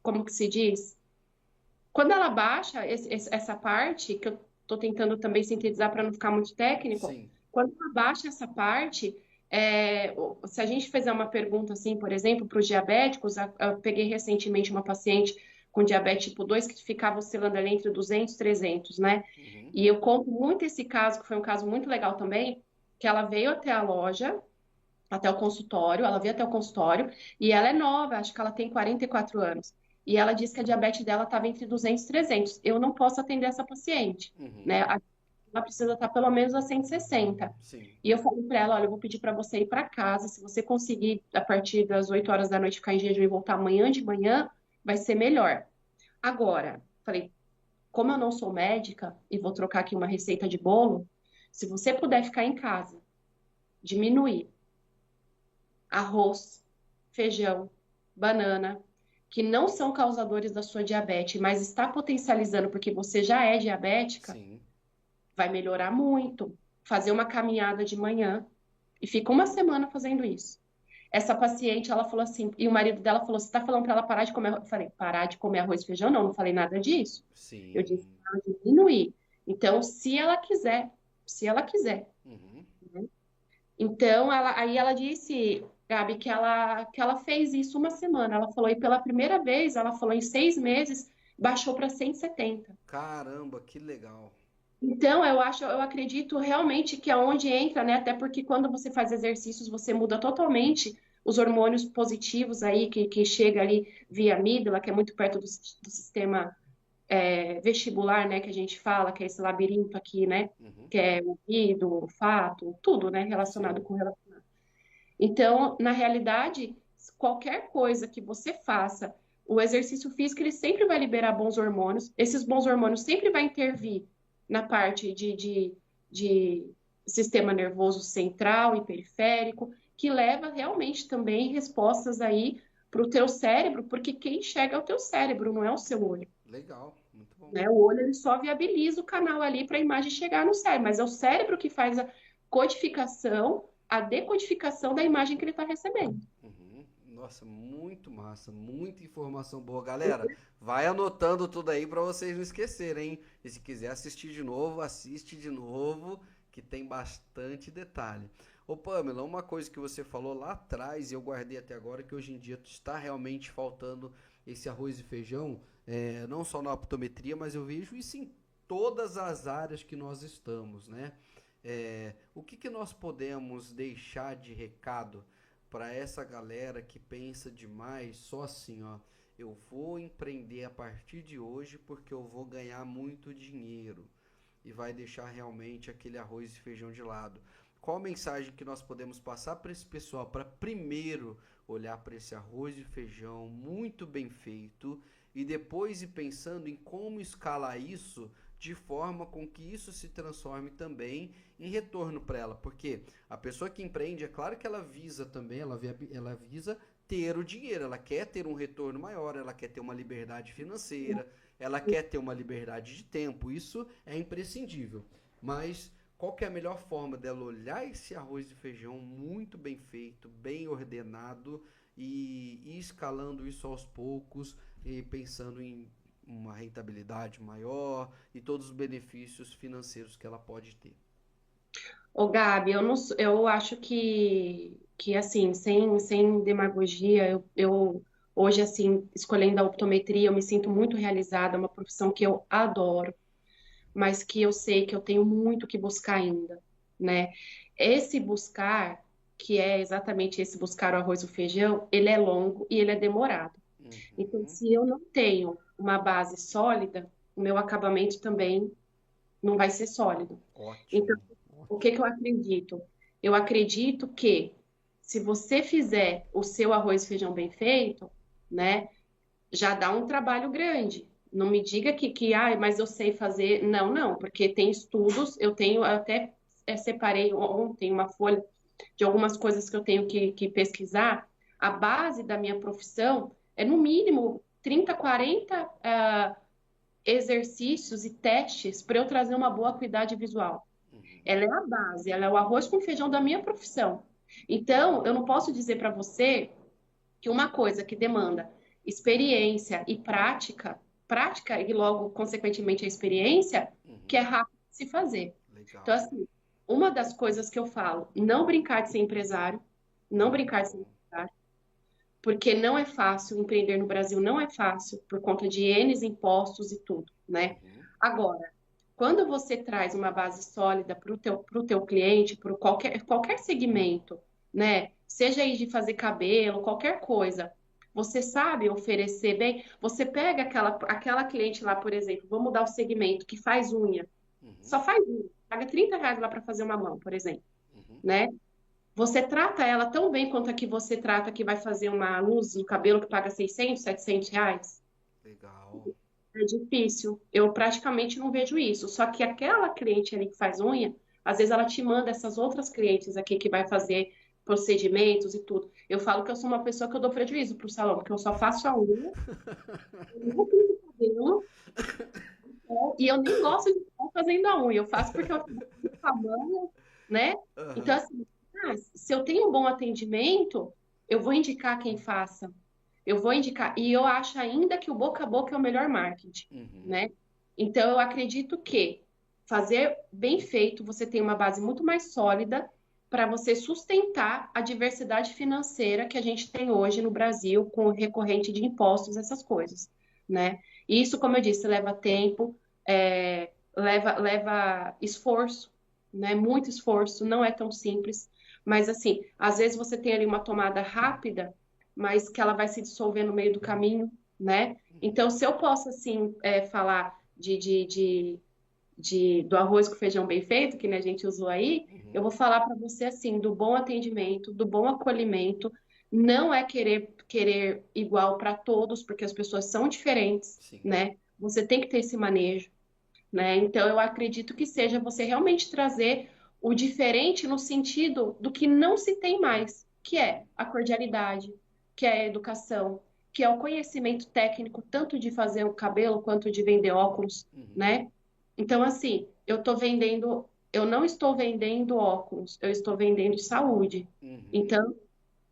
como que se diz? Quando ela baixa essa parte, que eu estou tentando também sintetizar para não ficar muito técnico, Sim. quando ela baixa essa parte, se a gente fizer uma pergunta assim, por exemplo, para os diabéticos, eu peguei recentemente uma paciente com diabetes tipo 2 que ficava oscilando ali entre 200 e 300, né? Uhum, E eu conto muito esse caso, que foi um caso muito legal também, que ela veio até a loja, até o consultório, ela veio até o consultório, e ela é nova, acho que ela tem 44 anos. E ela disse que a diabetes dela estava entre 200 e 300. Eu não posso atender essa paciente, uhum, né? Ela precisa estar pelo menos a 160. sim. E eu falei para ela, olha, eu vou pedir para você ir para casa, se você conseguir, a partir das 8 horas da noite, ficar em jejum e voltar amanhã de manhã, vai ser melhor. Agora, falei, como eu não sou médica, e vou trocar aqui uma receita de bolo, se você puder ficar em casa, diminuir arroz, feijão, banana, que não são causadores da sua diabetes, mas está potencializando porque você já é diabética, Sim. vai melhorar muito. Fazer uma caminhada de manhã e fica uma semana fazendo isso. Essa paciente, ela falou assim, e o marido dela falou: você está falando para ela parar de comer arroz? Eu falei: parar de comer arroz e feijão? Não, não falei nada disso. Eu disse Sim. para ela diminuir. Então, se ela quiser, Uhum. né? Então, aí ela disse, Gabi, que ela fez isso uma semana. Ela falou, e pela primeira vez, ela falou, em 6 meses, baixou para 170. Caramba, que legal. Então, eu acredito realmente que aonde entra, né? Até porque quando você faz exercícios, você muda totalmente os hormônios positivos aí, que chega ali via amígdala, que é muito perto do sistema vestibular, né? Que a gente fala, que é esse labirinto aqui, né? Uhum. Que é o ouvido, o olfato, tudo, né? Relacionado Sim. com Então, na realidade, qualquer coisa que você faça, o exercício físico ele sempre vai liberar bons hormônios. Esses bons hormônios sempre vai intervir na parte de sistema nervoso central e periférico, que leva realmente também respostas aí para o teu cérebro, porque quem enxerga é o teu cérebro, não é o seu olho. Legal, muito bom. Né? O olho ele só viabiliza o canal ali para a imagem chegar no cérebro, mas é o cérebro que faz a codificação, a decodificação da imagem que ele está recebendo. Uhum. Nossa, muito massa, muita informação boa. Galera, vai anotando tudo aí para vocês não esquecerem, hein? E se quiser assistir de novo, assiste de novo, que tem bastante detalhe. Ô Pamela, uma coisa que você falou lá atrás e eu guardei até agora, que hoje em dia está realmente faltando esse arroz e feijão, não só na optometria, mas eu vejo isso em todas as áreas que nós estamos, né? O que que nós podemos deixar de recado para essa galera que pensa demais só assim, ó, eu vou empreender a partir de hoje porque eu vou ganhar muito dinheiro e vai deixar realmente aquele arroz e feijão de lado. Qual a mensagem que nós podemos passar para esse pessoal para primeiro olhar para esse arroz e feijão muito bem feito e depois ir pensando em como escalar isso de forma com que isso se transforme também em retorno para ela, porque a pessoa que empreende, é claro que ela visa também, ela visa ter o dinheiro, ela quer ter um retorno maior, ela quer ter uma liberdade financeira, ela quer ter uma liberdade de tempo, isso é imprescindível. Mas qual que é a melhor forma dela olhar esse arroz e feijão muito bem feito, bem ordenado e ir escalando isso aos poucos e pensando em uma rentabilidade maior e todos os benefícios financeiros que ela pode ter. Ô, Gabi, eu acho que assim, sem demagogia, eu hoje, assim, escolhendo a optometria, eu me sinto muito realizada, é uma profissão que eu adoro, mas que eu sei que eu tenho muito que buscar ainda, né? Esse buscar, que é exatamente esse buscar o arroz e o feijão, ele é longo e ele é demorado. Então, Uhum. se eu não tenho uma base sólida, o meu acabamento também não vai ser sólido. Então, Ótimo, o ótimo. que que eu acredito? Eu acredito que se você fizer o seu arroz e feijão bem feito, né, já dá um trabalho grande. Não me diga que mas eu sei fazer. Não, não, porque tem estudos, eu até separei ontem uma folha de algumas coisas que eu tenho que pesquisar. A base da minha profissão é no mínimo 30, 40 exercícios e testes para eu trazer uma boa acuidade visual. Uhum. Ela é a base, ela é o arroz com feijão da minha profissão. Então, eu não posso dizer para você que uma coisa que demanda experiência e prática e logo, consequentemente, a experiência, que é Uhum. rápido de se fazer. Então, Legal. assim, uma das coisas que eu falo, não brincar de ser empresário, não Muito brincar de ser bom. empresário, porque não é fácil, empreender no Brasil não é fácil, por conta de N impostos e tudo, né? Uhum. Agora, quando você traz uma base sólida para o teu cliente, para qualquer segmento, né? Seja aí de fazer cabelo, qualquer coisa, você sabe oferecer bem. Você pega aquela cliente lá, por exemplo, vamos mudar o segmento, que faz unha, Uhum. só faz unha, paga R$ 30 lá para fazer uma mão, por exemplo, Uhum. né? Você trata ela tão bem quanto a que você trata que vai fazer uma luz no cabelo que paga 600, R$ 700? Legal. É difícil. Eu praticamente não vejo isso. Só que aquela cliente ali que faz unha, às vezes ela te manda essas outras clientes aqui que vai fazer procedimentos e tudo. Eu falo que eu sou uma pessoa que eu dou prejuízo pro salão, porque eu só faço a unha, eu não pinto o cabelo, e eu nem gosto de estar fazendo a unha. Eu faço porque eu trabalho com a mão, né? Então, Aham. assim, se eu tenho um bom atendimento, eu vou indicar quem faça. Eu vou indicar. E eu acho ainda que o boca a boca é o melhor marketing, Uhum. né? Então, eu acredito que fazer bem feito, você tem uma base muito mais sólida para você sustentar a diversidade financeira que a gente tem hoje no Brasil, com o recorrente de impostos, essas coisas, né? E isso, como eu disse, leva tempo, leva esforço, né? Muito esforço, não é tão simples. Mas, assim, às vezes você tem ali uma tomada rápida, mas que ela vai se dissolver no meio do caminho, né? Então, se eu posso, assim, falar do arroz com feijão bem feito, que né, a gente usou aí, eu Uhum. vou falar para você, assim, do bom atendimento, do bom acolhimento. Não é querer igual para todos, porque as pessoas são diferentes, Sim. né? Você tem que ter esse manejo, né? Então, eu acredito que seja você realmente trazer o diferente no sentido do que não se tem mais, que é a cordialidade, que é a educação, que é o conhecimento técnico, tanto de fazer o cabelo quanto de vender óculos, Uhum. né? Então, assim, eu não estou vendendo óculos, eu estou vendendo saúde. Uhum. Então,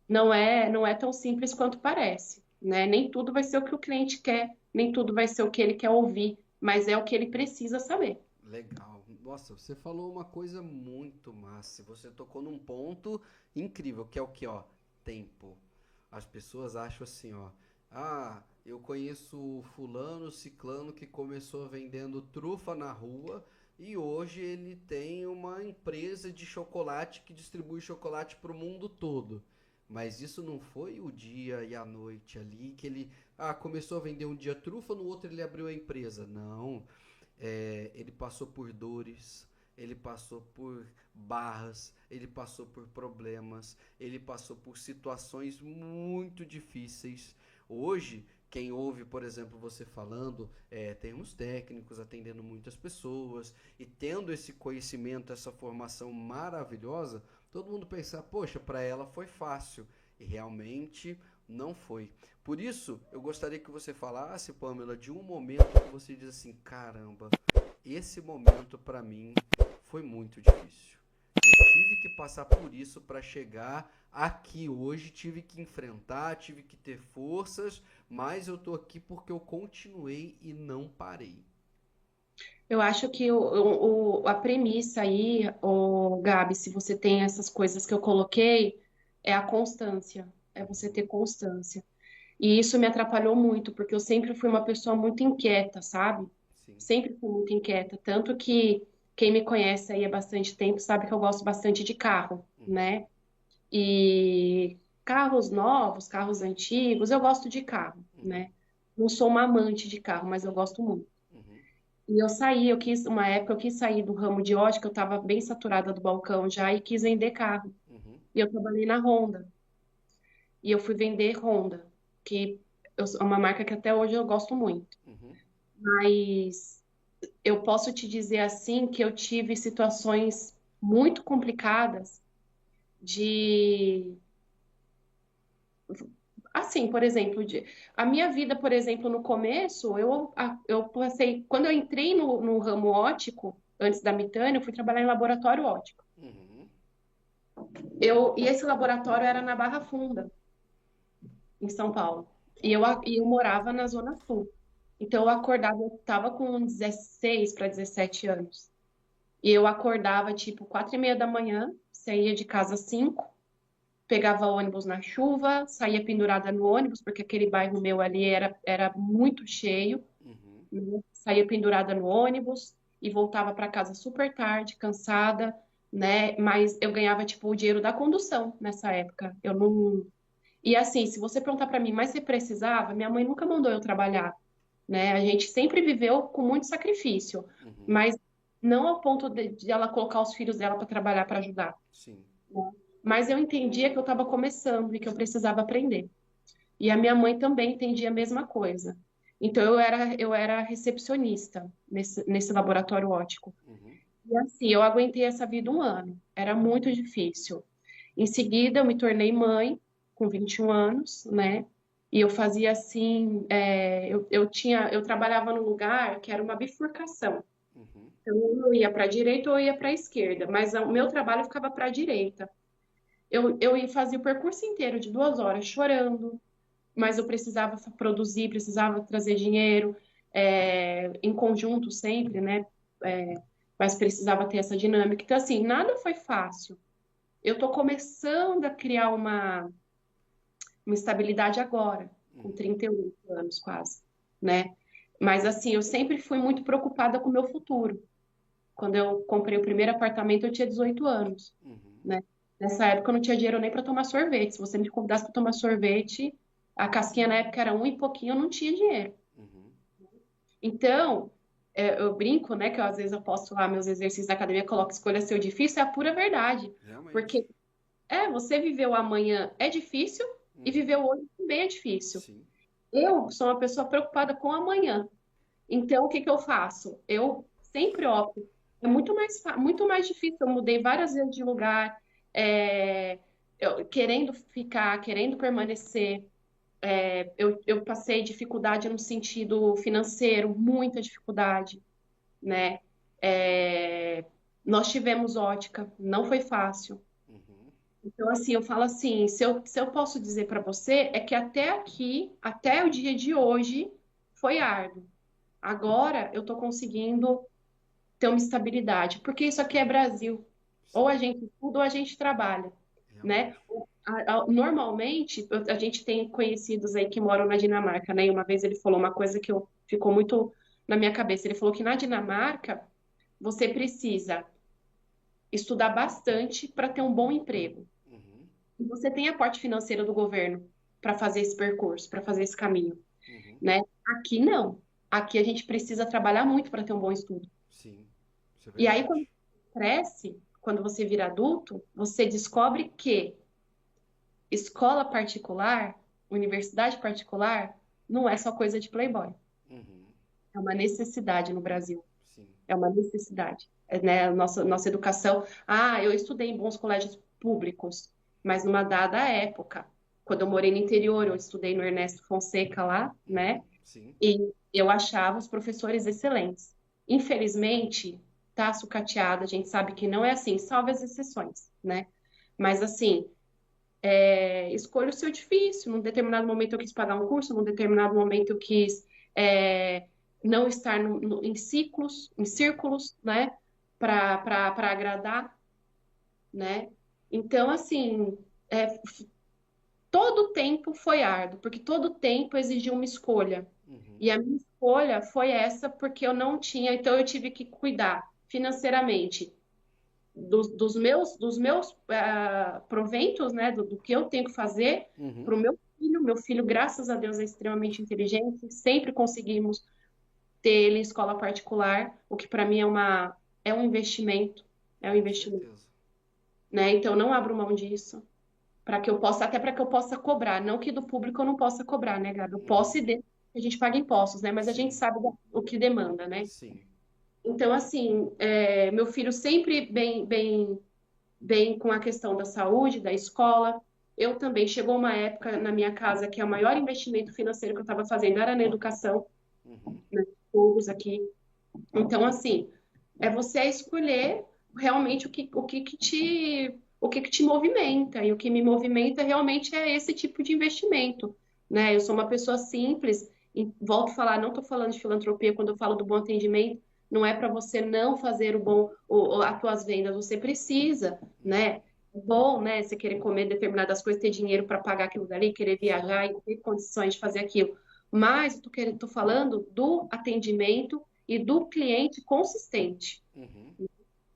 não é tão simples quanto parece, né? Nem tudo vai ser o que o cliente quer, nem tudo vai ser o que ele quer ouvir, mas é o que ele precisa saber. Legal. Nossa, você falou uma coisa muito massa. Você tocou num ponto incrível, que é o que, ó, tempo. As pessoas acham assim, ó, ah, eu conheço o fulano, ciclano que começou vendendo trufa na rua e hoje ele tem uma empresa de chocolate que distribui chocolate para o mundo todo. Mas isso não foi o dia e a noite ali que ele, começou a vender um dia trufa, no outro ele abriu a empresa. Não. Ele passou por dores, ele passou por barras, ele passou por problemas, ele passou por situações muito difíceis. Hoje, quem ouve, por exemplo, você falando, tem uns técnicos atendendo muitas pessoas e tendo esse conhecimento, essa formação maravilhosa, todo mundo pensa, poxa, para ela foi fácil. E realmente não foi. Por isso, eu gostaria que você falasse, Pamela, de um momento que você diz assim: caramba, esse momento para mim foi muito difícil. Eu tive que passar por isso para chegar aqui hoje, tive que enfrentar, tive que ter forças, mas eu tô aqui porque eu continuei e não parei. Eu acho que a premissa aí, o Gabi, se você tem essas coisas que eu coloquei, é a constância, é você ter constância. E isso me atrapalhou muito, porque eu sempre fui uma pessoa muito inquieta, sabe? Sim. Sempre fui muito inquieta. Tanto que quem me conhece aí há bastante tempo sabe que eu gosto bastante de carro, Uhum. né? E carros novos, carros antigos, eu gosto de carro, Uhum. né? Não sou uma amante de carro, mas eu gosto muito. Uhum. E uma época eu quis sair do ramo de ótica, eu estava bem saturada do balcão já e quis vender carro. Uhum. E eu trabalhei na Honda. E eu fui vender Honda, é uma marca que até hoje eu gosto muito. Uhum. Mas eu posso te dizer assim que eu tive situações muito complicadas de, assim, por exemplo, a minha vida, por exemplo, no começo, eu passei, quando eu entrei no ramo óptico, antes da Mitânia, eu fui trabalhar em laboratório óptico. Uhum. E esse laboratório era na Barra Funda, em São Paulo. E eu morava na Zona Sul. Então eu acordava, eu estava com 16 para 17 anos. E eu acordava tipo 4:30 da manhã, saía de casa às 5, pegava ônibus na chuva, saía pendurada no ônibus, porque aquele bairro meu ali era muito cheio, Uhum. né? Saía pendurada no ônibus e voltava para casa super tarde, cansada, né? Mas eu ganhava tipo o dinheiro da condução nessa época. Eu não. E assim, se você perguntar para mim, mas você precisava? Minha mãe nunca mandou eu trabalhar, né? A gente sempre viveu com muito sacrifício, Uhum. mas não ao ponto de ela colocar os filhos dela para trabalhar para ajudar, Sim. né? Mas eu entendia que eu estava começando e que eu precisava aprender. E a minha mãe também entendia a mesma coisa. Então eu era recepcionista nesse laboratório óptico. Uhum. E assim, eu aguentei essa vida um ano. Era muito difícil. Em seguida, eu me tornei mãe, com 21 anos, né? E eu fazia assim, eu trabalhava num lugar que era uma bifurcação. Uhum. Então, eu ia para a direita ou eu ia para a esquerda, mas o meu trabalho ficava para a direita. Eu fazia o percurso inteiro de 2 horas chorando, mas eu precisava produzir, precisava trazer dinheiro, em conjunto sempre, né? É, mas precisava ter essa dinâmica. Então, assim, nada foi fácil. Eu estou começando a criar uma estabilidade agora, com Uhum. 38 anos quase, né? Mas, assim, eu sempre fui muito preocupada com o meu futuro. Quando eu comprei o primeiro apartamento, eu tinha 18 anos, Uhum. né? Nessa época, eu não tinha dinheiro nem para tomar sorvete. Se você me convidasse para tomar sorvete, a casquinha na época era um e pouquinho, eu não tinha dinheiro. Uhum. Então, eu brinco, né, que às vezes eu posto lá meus exercícios da academia, coloco escolha ser difícil, é a pura verdade. Realmente. Porque você viveu amanhã é difícil e Uhum. viver o hoje também é difícil. Sim. Eu sou uma pessoa preocupada com amanhã. Então, o que que eu faço? Eu sempre opto. É muito mais difícil. Eu mudei várias vezes de lugar, é, querendo ficar, querendo permanecer. Eu passei dificuldade no sentido financeiro, muita dificuldade, né? É, nós tivemos ótica, não foi fácil. Uhum. Então, assim, eu falo assim, se eu posso dizer para você, é que até aqui, até o dia de hoje, foi árduo. Agora eu estou conseguindo ter uma estabilidade, porque isso aqui é Brasil. Ou Sim. a gente estuda ou a gente trabalha, né? Realmente. Normalmente, a gente tem conhecidos aí que moram na Dinamarca, né? E uma vez ele falou uma coisa que ficou muito na minha cabeça. Ele falou que na Dinamarca você precisa estudar bastante para ter um bom emprego. Uhum. E você tem aporte financeiro do governo para fazer esse percurso, para fazer esse caminho, Uhum. né? Aqui não. Aqui a gente precisa trabalhar muito para ter um bom estudo. Sim. Isso é E aí, quando verdade. você cresce, quando você vira adulto, você descobre que escola particular, universidade particular, não é só coisa de playboy. Uhum. É uma necessidade no Brasil. Sim. É uma necessidade. Né? Nossa educação. Eu estudei em bons colégios públicos, mas numa dada época. Quando eu morei no interior, eu estudei no Ernesto Fonseca lá, Uhum. né? Sim. E eu achava os professores excelentes. Infelizmente, tá sucateado, a gente sabe que não é assim, salve as exceções, né? Mas assim, escolha o seu difícil. Num determinado momento eu quis pagar um curso, num determinado momento eu quis é, não estar em ciclos, em círculos, né? Para agradar, né? Então, assim, é, todo o tempo foi árduo, porque todo o tempo exigiu uma escolha. Uhum. E a minha escolha foi essa porque eu não tinha, então eu tive que cuidar financeiramente dos meus proventos, né, do que eu tenho que fazer Uhum. para o meu filho. Meu filho, graças a Deus, é extremamente inteligente, sempre conseguimos ter ele em escola particular, o que para mim é um investimento, é um Com investimento, certeza. né? Então não abro mão disso para que eu possa, até para que eu possa cobrar, não que do público eu não possa cobrar, né, Gabi? Eu posso Uhum. e devo, a gente paga impostos, né? Mas a gente Sim, sabe o que demanda, né? sim. Então, assim, meu filho sempre bem com a questão da saúde, da escola. Eu também, chegou uma época na minha casa que o maior investimento financeiro que eu estava fazendo era na educação, Uhum. né? Todos aqui. Então, assim, é você escolher realmente o que que te movimenta. E o que me movimenta realmente é esse tipo de investimento, né? Eu sou uma pessoa simples e volto a falar, não estou falando de filantropia quando eu falo do bom atendimento, não é para você não fazer as tuas vendas, você precisa, Uhum. né? É bom, né? Você querer comer determinadas coisas, ter dinheiro para pagar aquilo dali, querer Sim. viajar e ter condições de fazer aquilo. Mas tô falando do atendimento e do cliente consistente. Uhum.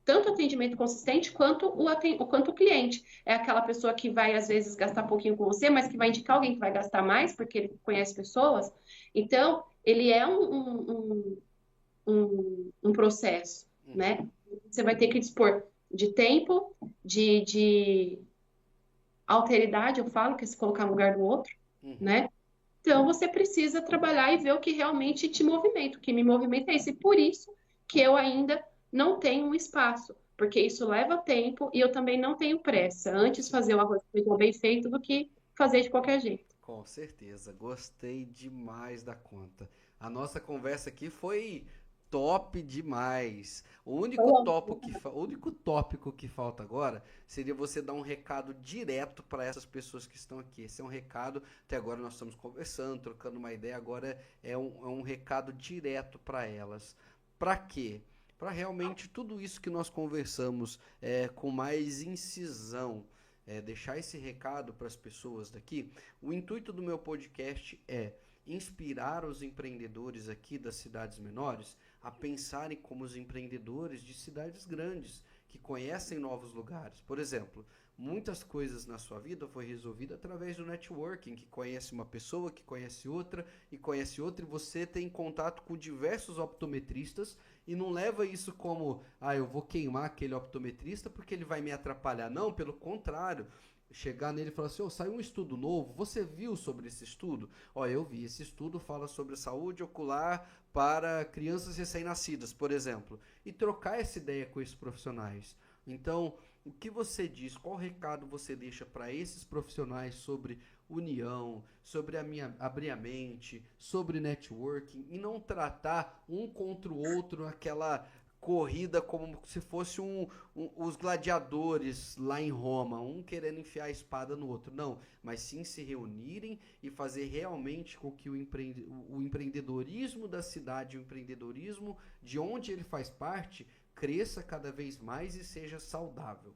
Tanto o atendimento consistente quanto o cliente. É aquela pessoa que vai, às vezes, gastar pouquinho com você, mas que vai indicar alguém que vai gastar mais, porque ele conhece pessoas. Então, ele é um processo, Uhum. né? Você vai ter que dispor de tempo, de alteridade, eu falo, que é se colocar no lugar do outro, Uhum. né? Então, você precisa trabalhar e ver o que realmente te movimenta. O que me movimenta é isso. E por isso que eu ainda não tenho um espaço, porque isso leva tempo e eu também não tenho pressa. Antes Sim. fazer o arroz com feijão bem feito do que fazer de qualquer jeito. Com certeza, gostei demais da conta. A nossa conversa aqui foi top demais. O único tópico que falta agora seria você dar um recado direto para essas pessoas que estão aqui. Esse é um recado, até agora nós estamos conversando, trocando uma ideia, agora é um recado direto para elas. Para quê? Para realmente tudo isso que nós conversamos com mais incisão, deixar esse recado para as pessoas daqui. O intuito do meu podcast é inspirar os empreendedores aqui das cidades menores a pensarem como os empreendedores de cidades grandes, que conhecem novos lugares. Por exemplo, muitas coisas na sua vida foi resolvida através do networking, que conhece uma pessoa, que conhece outra, e você tem contato com diversos optometristas e não leva isso como, eu vou queimar aquele optometrista porque ele vai me atrapalhar. Não, pelo contrário, chegar nele e falar assim, saiu um estudo novo, você viu sobre esse estudo? Eu vi, esse estudo fala sobre saúde ocular para crianças recém-nascidas, por exemplo, e trocar essa ideia com esses profissionais. Então, o que você diz, qual recado você deixa para esses profissionais sobre união, sobre abrir a mente, sobre networking e não tratar um contra o outro aquela corrida como se fosse os gladiadores lá em Roma, um querendo enfiar a espada no outro. Não, mas sim se reunirem e fazer realmente com que o empreendedorismo da cidade, o empreendedorismo de onde ele faz parte, cresça cada vez mais e seja saudável.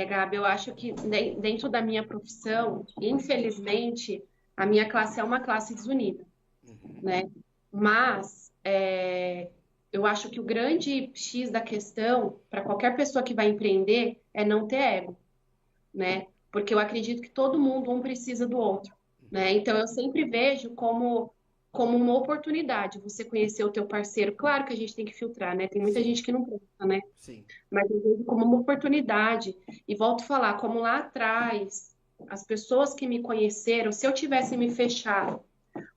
Gabi, eu acho que dentro da minha profissão, infelizmente, a minha classe é uma classe desunida, Uhum. né? Mas eu acho que o grande X da questão, para qualquer pessoa que vai empreender, é não ter ego, né? Porque eu acredito que todo mundo um precisa do outro, né? Então eu sempre vejo como uma oportunidade você conhecer o teu parceiro. Claro que a gente tem que filtrar, né? Tem muita Sim, gente que não pensa, né? sim. Mas eu vejo como uma oportunidade. E volto a falar, como lá atrás, as pessoas que me conheceram, se eu tivesse me fechado,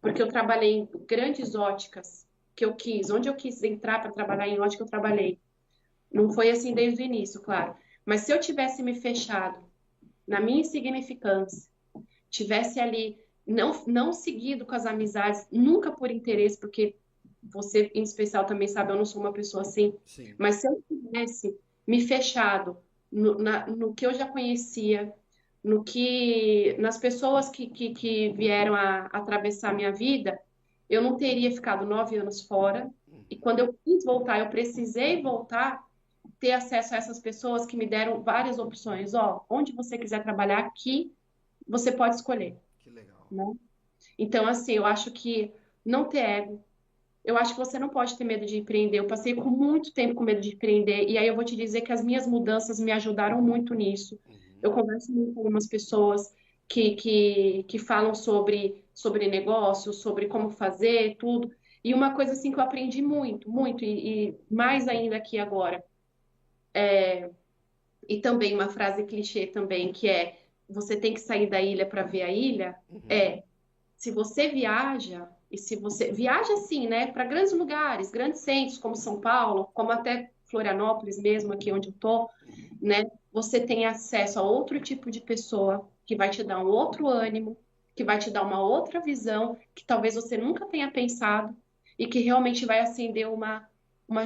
porque eu trabalhei em grandes óticas que eu quis, onde eu quis entrar para trabalhar em ótica, eu trabalhei. Não foi assim desde o início, claro. Mas se eu tivesse me fechado na minha insignificância, tivesse ali não seguido com as amizades, nunca por interesse, porque você em especial também sabe, eu não sou uma pessoa assim, Sim. mas se eu tivesse me fechado no que eu já conhecia, no que nas pessoas que vieram a atravessar a minha vida, eu não teria ficado 9 anos fora. E quando eu quis voltar, eu precisei voltar, ter acesso a essas pessoas que me deram várias opções. Ó, onde você quiser trabalhar aqui, você pode escolher, Que legal. né? Então, assim, eu acho que não ter ego. Eu acho que você não pode ter medo de empreender. Eu passei com muito tempo com medo de empreender, e aí eu vou te dizer que as minhas mudanças me ajudaram muito nisso. Uhum. Eu converso muito com algumas pessoas que falam sobre negócios, sobre como fazer, tudo. E uma coisa assim que eu aprendi muito, muito, e mais ainda aqui agora, e também uma frase clichê também, que é você tem que sair da ilha para ver a ilha, Uhum. é se você viaja, e se você viaja assim, né, para grandes lugares, grandes centros como São Paulo, como até Florianópolis mesmo, aqui onde eu tô, Uhum. né, você tem acesso a outro tipo de pessoa que vai te dar um outro ânimo, que vai te dar uma outra visão, que talvez você nunca tenha pensado e que realmente vai acender uma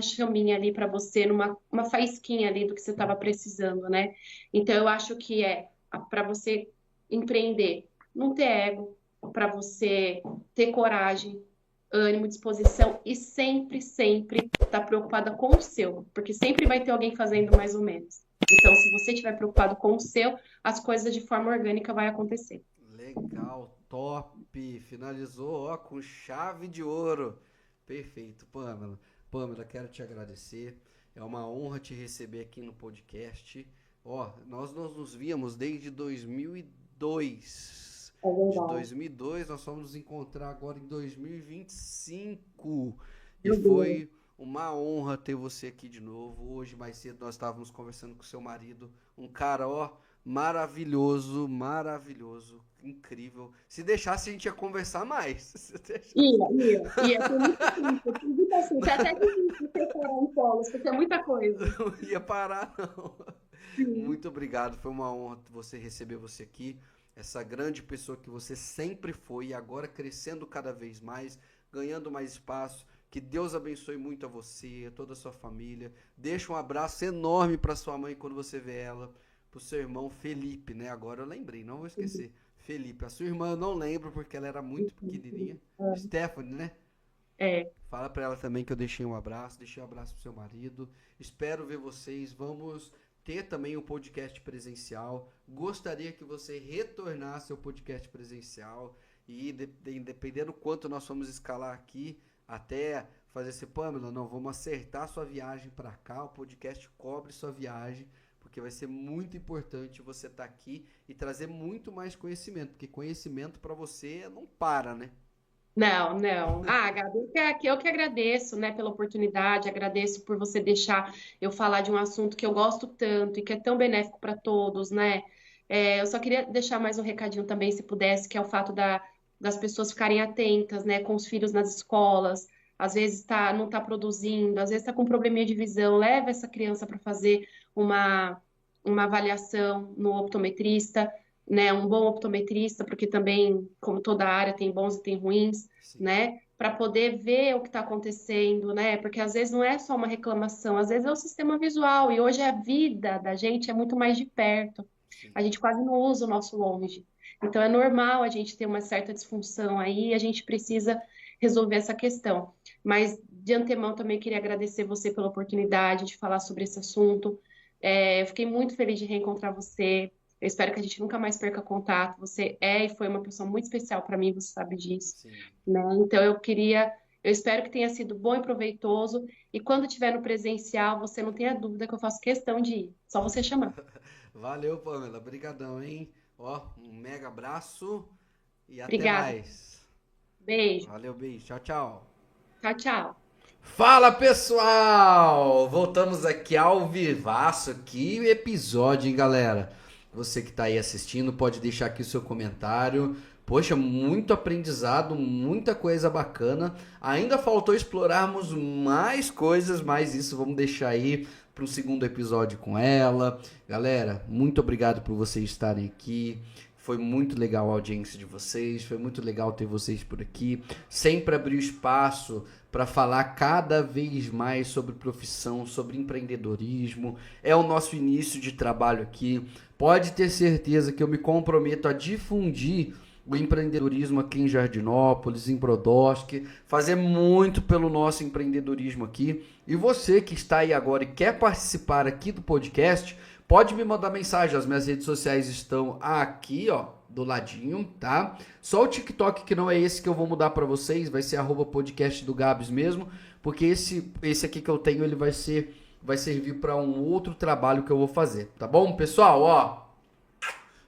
chaminha ali para você, uma faísquinha ali do que você estava precisando, né? Então eu acho que é para você empreender, não ter ego, para você ter coragem, ânimo, disposição e sempre, sempre estar preocupada com o seu, porque sempre vai ter alguém fazendo mais ou menos. Então, se você estiver preocupado com o seu, as coisas de forma orgânica vai acontecer. Legal, top. Finalizou, ó, com chave de ouro. Perfeito, Pamela. Pamela, quero te agradecer. É uma honra te receber aqui no podcast. Ó, nós nos víamos desde 2002. É De verdade. 2002, nós vamos nos encontrar agora em 2025. E Meu Deus. foi uma honra ter você aqui de novo. Hoje, mais cedo, nós estávamos conversando com seu marido. Um cara, ó, maravilhoso, maravilhoso, incrível. Se deixasse, a gente ia conversar mais. Se deixasse, Ia. Tem muito assunto, tem muito assunto. É até difícil separar em polos, porque é muita coisa. não ia parar, não. Sim. Muito obrigado, foi uma honra você receber você aqui. Essa grande pessoa que você sempre foi e agora crescendo cada vez mais, ganhando mais espaço. Que Deus abençoe muito a você, a toda a sua família. Deixa um abraço enorme para sua mãe quando você vê ela, pro seu irmão Felipe, né? Agora eu lembrei, não vou esquecer. Felipe, a sua irmã eu não lembro porque ela era muito pequenininha. Stephanie, né? É. Fala pra ela também que eu deixei um abraço pro seu marido. Espero ver vocês. Vamos ter também um podcast presencial. Gostaria que você retornasse ao podcast presencial e dependendo quanto nós vamos escalar aqui, até fazer esse Pamela, não, vamos acertar sua viagem para cá, o podcast cobre sua viagem, porque vai ser muito importante você estar aqui e trazer muito mais conhecimento, porque conhecimento para você não para, né? Não, não. Ah, Gabi, eu que agradeço, né, pela oportunidade, agradeço por você deixar eu falar de um assunto que eu gosto tanto e que é tão benéfico para todos, né? Eu só queria deixar mais um recadinho também, se pudesse, que é o fato das pessoas ficarem atentas, né, com os filhos nas escolas. Às vezes não está produzindo, às vezes está com probleminha de visão. Leva essa criança para fazer uma, uma avaliação no optometrista, né, um bom optometrista, porque também, como toda área, tem bons e tem ruins, Sim, né, para poder ver o que está acontecendo, né, porque às vezes não é só uma reclamação, às vezes é o sistema visual, e hoje a vida da gente é muito mais de perto, sim. a gente quase não usa o nosso longe, então é normal a gente ter uma certa disfunção aí, e a gente precisa resolver essa questão, mas de antemão também queria agradecer você pela oportunidade de falar sobre esse assunto, eu fiquei muito feliz de reencontrar você, eu espero que a gente nunca mais perca contato. Você é e foi uma pessoa muito especial para mim, você sabe disso, Sim. né? Então eu espero que tenha sido bom e proveitoso. E quando estiver no presencial, você não tenha dúvida que eu faço questão de ir. Só você chamar. Valeu, Pamela. Obrigadão, hein? Ó, um mega abraço e até Obrigada. mais. Beijo. Valeu, beijo. Tchau, tchau. Tchau, tchau. Fala, pessoal! Voltamos aqui ao vivaço. Que episódio, hein, galera? Você que tá aí assistindo, pode deixar aqui o seu comentário. Poxa, muito aprendizado, muita coisa bacana. Ainda faltou explorarmos mais coisas, mas isso vamos deixar aí para um segundo episódio com ela. Galera, muito obrigado por vocês estarem aqui. Foi muito legal a audiência de vocês, foi muito legal ter vocês por aqui. Sempre abriu espaço para falar cada vez mais sobre profissão, sobre empreendedorismo. É o nosso início de trabalho aqui. Pode ter certeza que eu me comprometo a difundir o empreendedorismo aqui em Jardinópolis, em Brodowski, fazer muito pelo nosso empreendedorismo aqui. E você que está aí agora e quer participar aqui do podcast, pode me mandar mensagem. As minhas redes sociais estão aqui, ó, do ladinho, tá? Só o TikTok que não é esse que eu vou mudar para vocês, vai ser @podcast do Gabs mesmo, porque esse aqui que eu tenho, ele vai servir para um outro trabalho que eu vou fazer, tá bom, pessoal? Ó,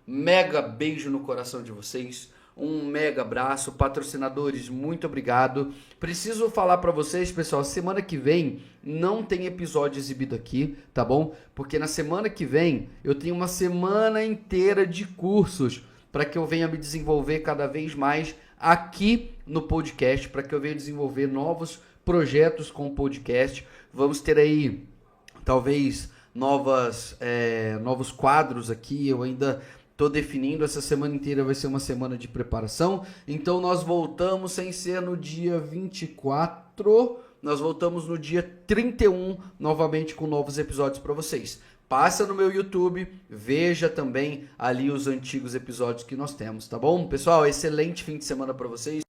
mega beijo no coração de vocês. Um mega abraço, patrocinadores, muito obrigado. Preciso falar para vocês, pessoal, semana que vem não tem episódio exibido aqui, tá bom? Porque na semana que vem eu tenho uma semana inteira de cursos para que eu venha me desenvolver cada vez mais aqui no podcast, para que eu venha desenvolver novos projetos com o podcast. Vamos ter aí, talvez, novos quadros aqui. Eu ainda tô definindo, essa semana inteira vai ser uma semana de preparação. Então nós voltamos, sem ser no dia 24, nós voltamos no dia 31, novamente com novos episódios para vocês. Passa no meu YouTube, veja também ali os antigos episódios que nós temos, tá bom? Pessoal, excelente fim de semana para vocês.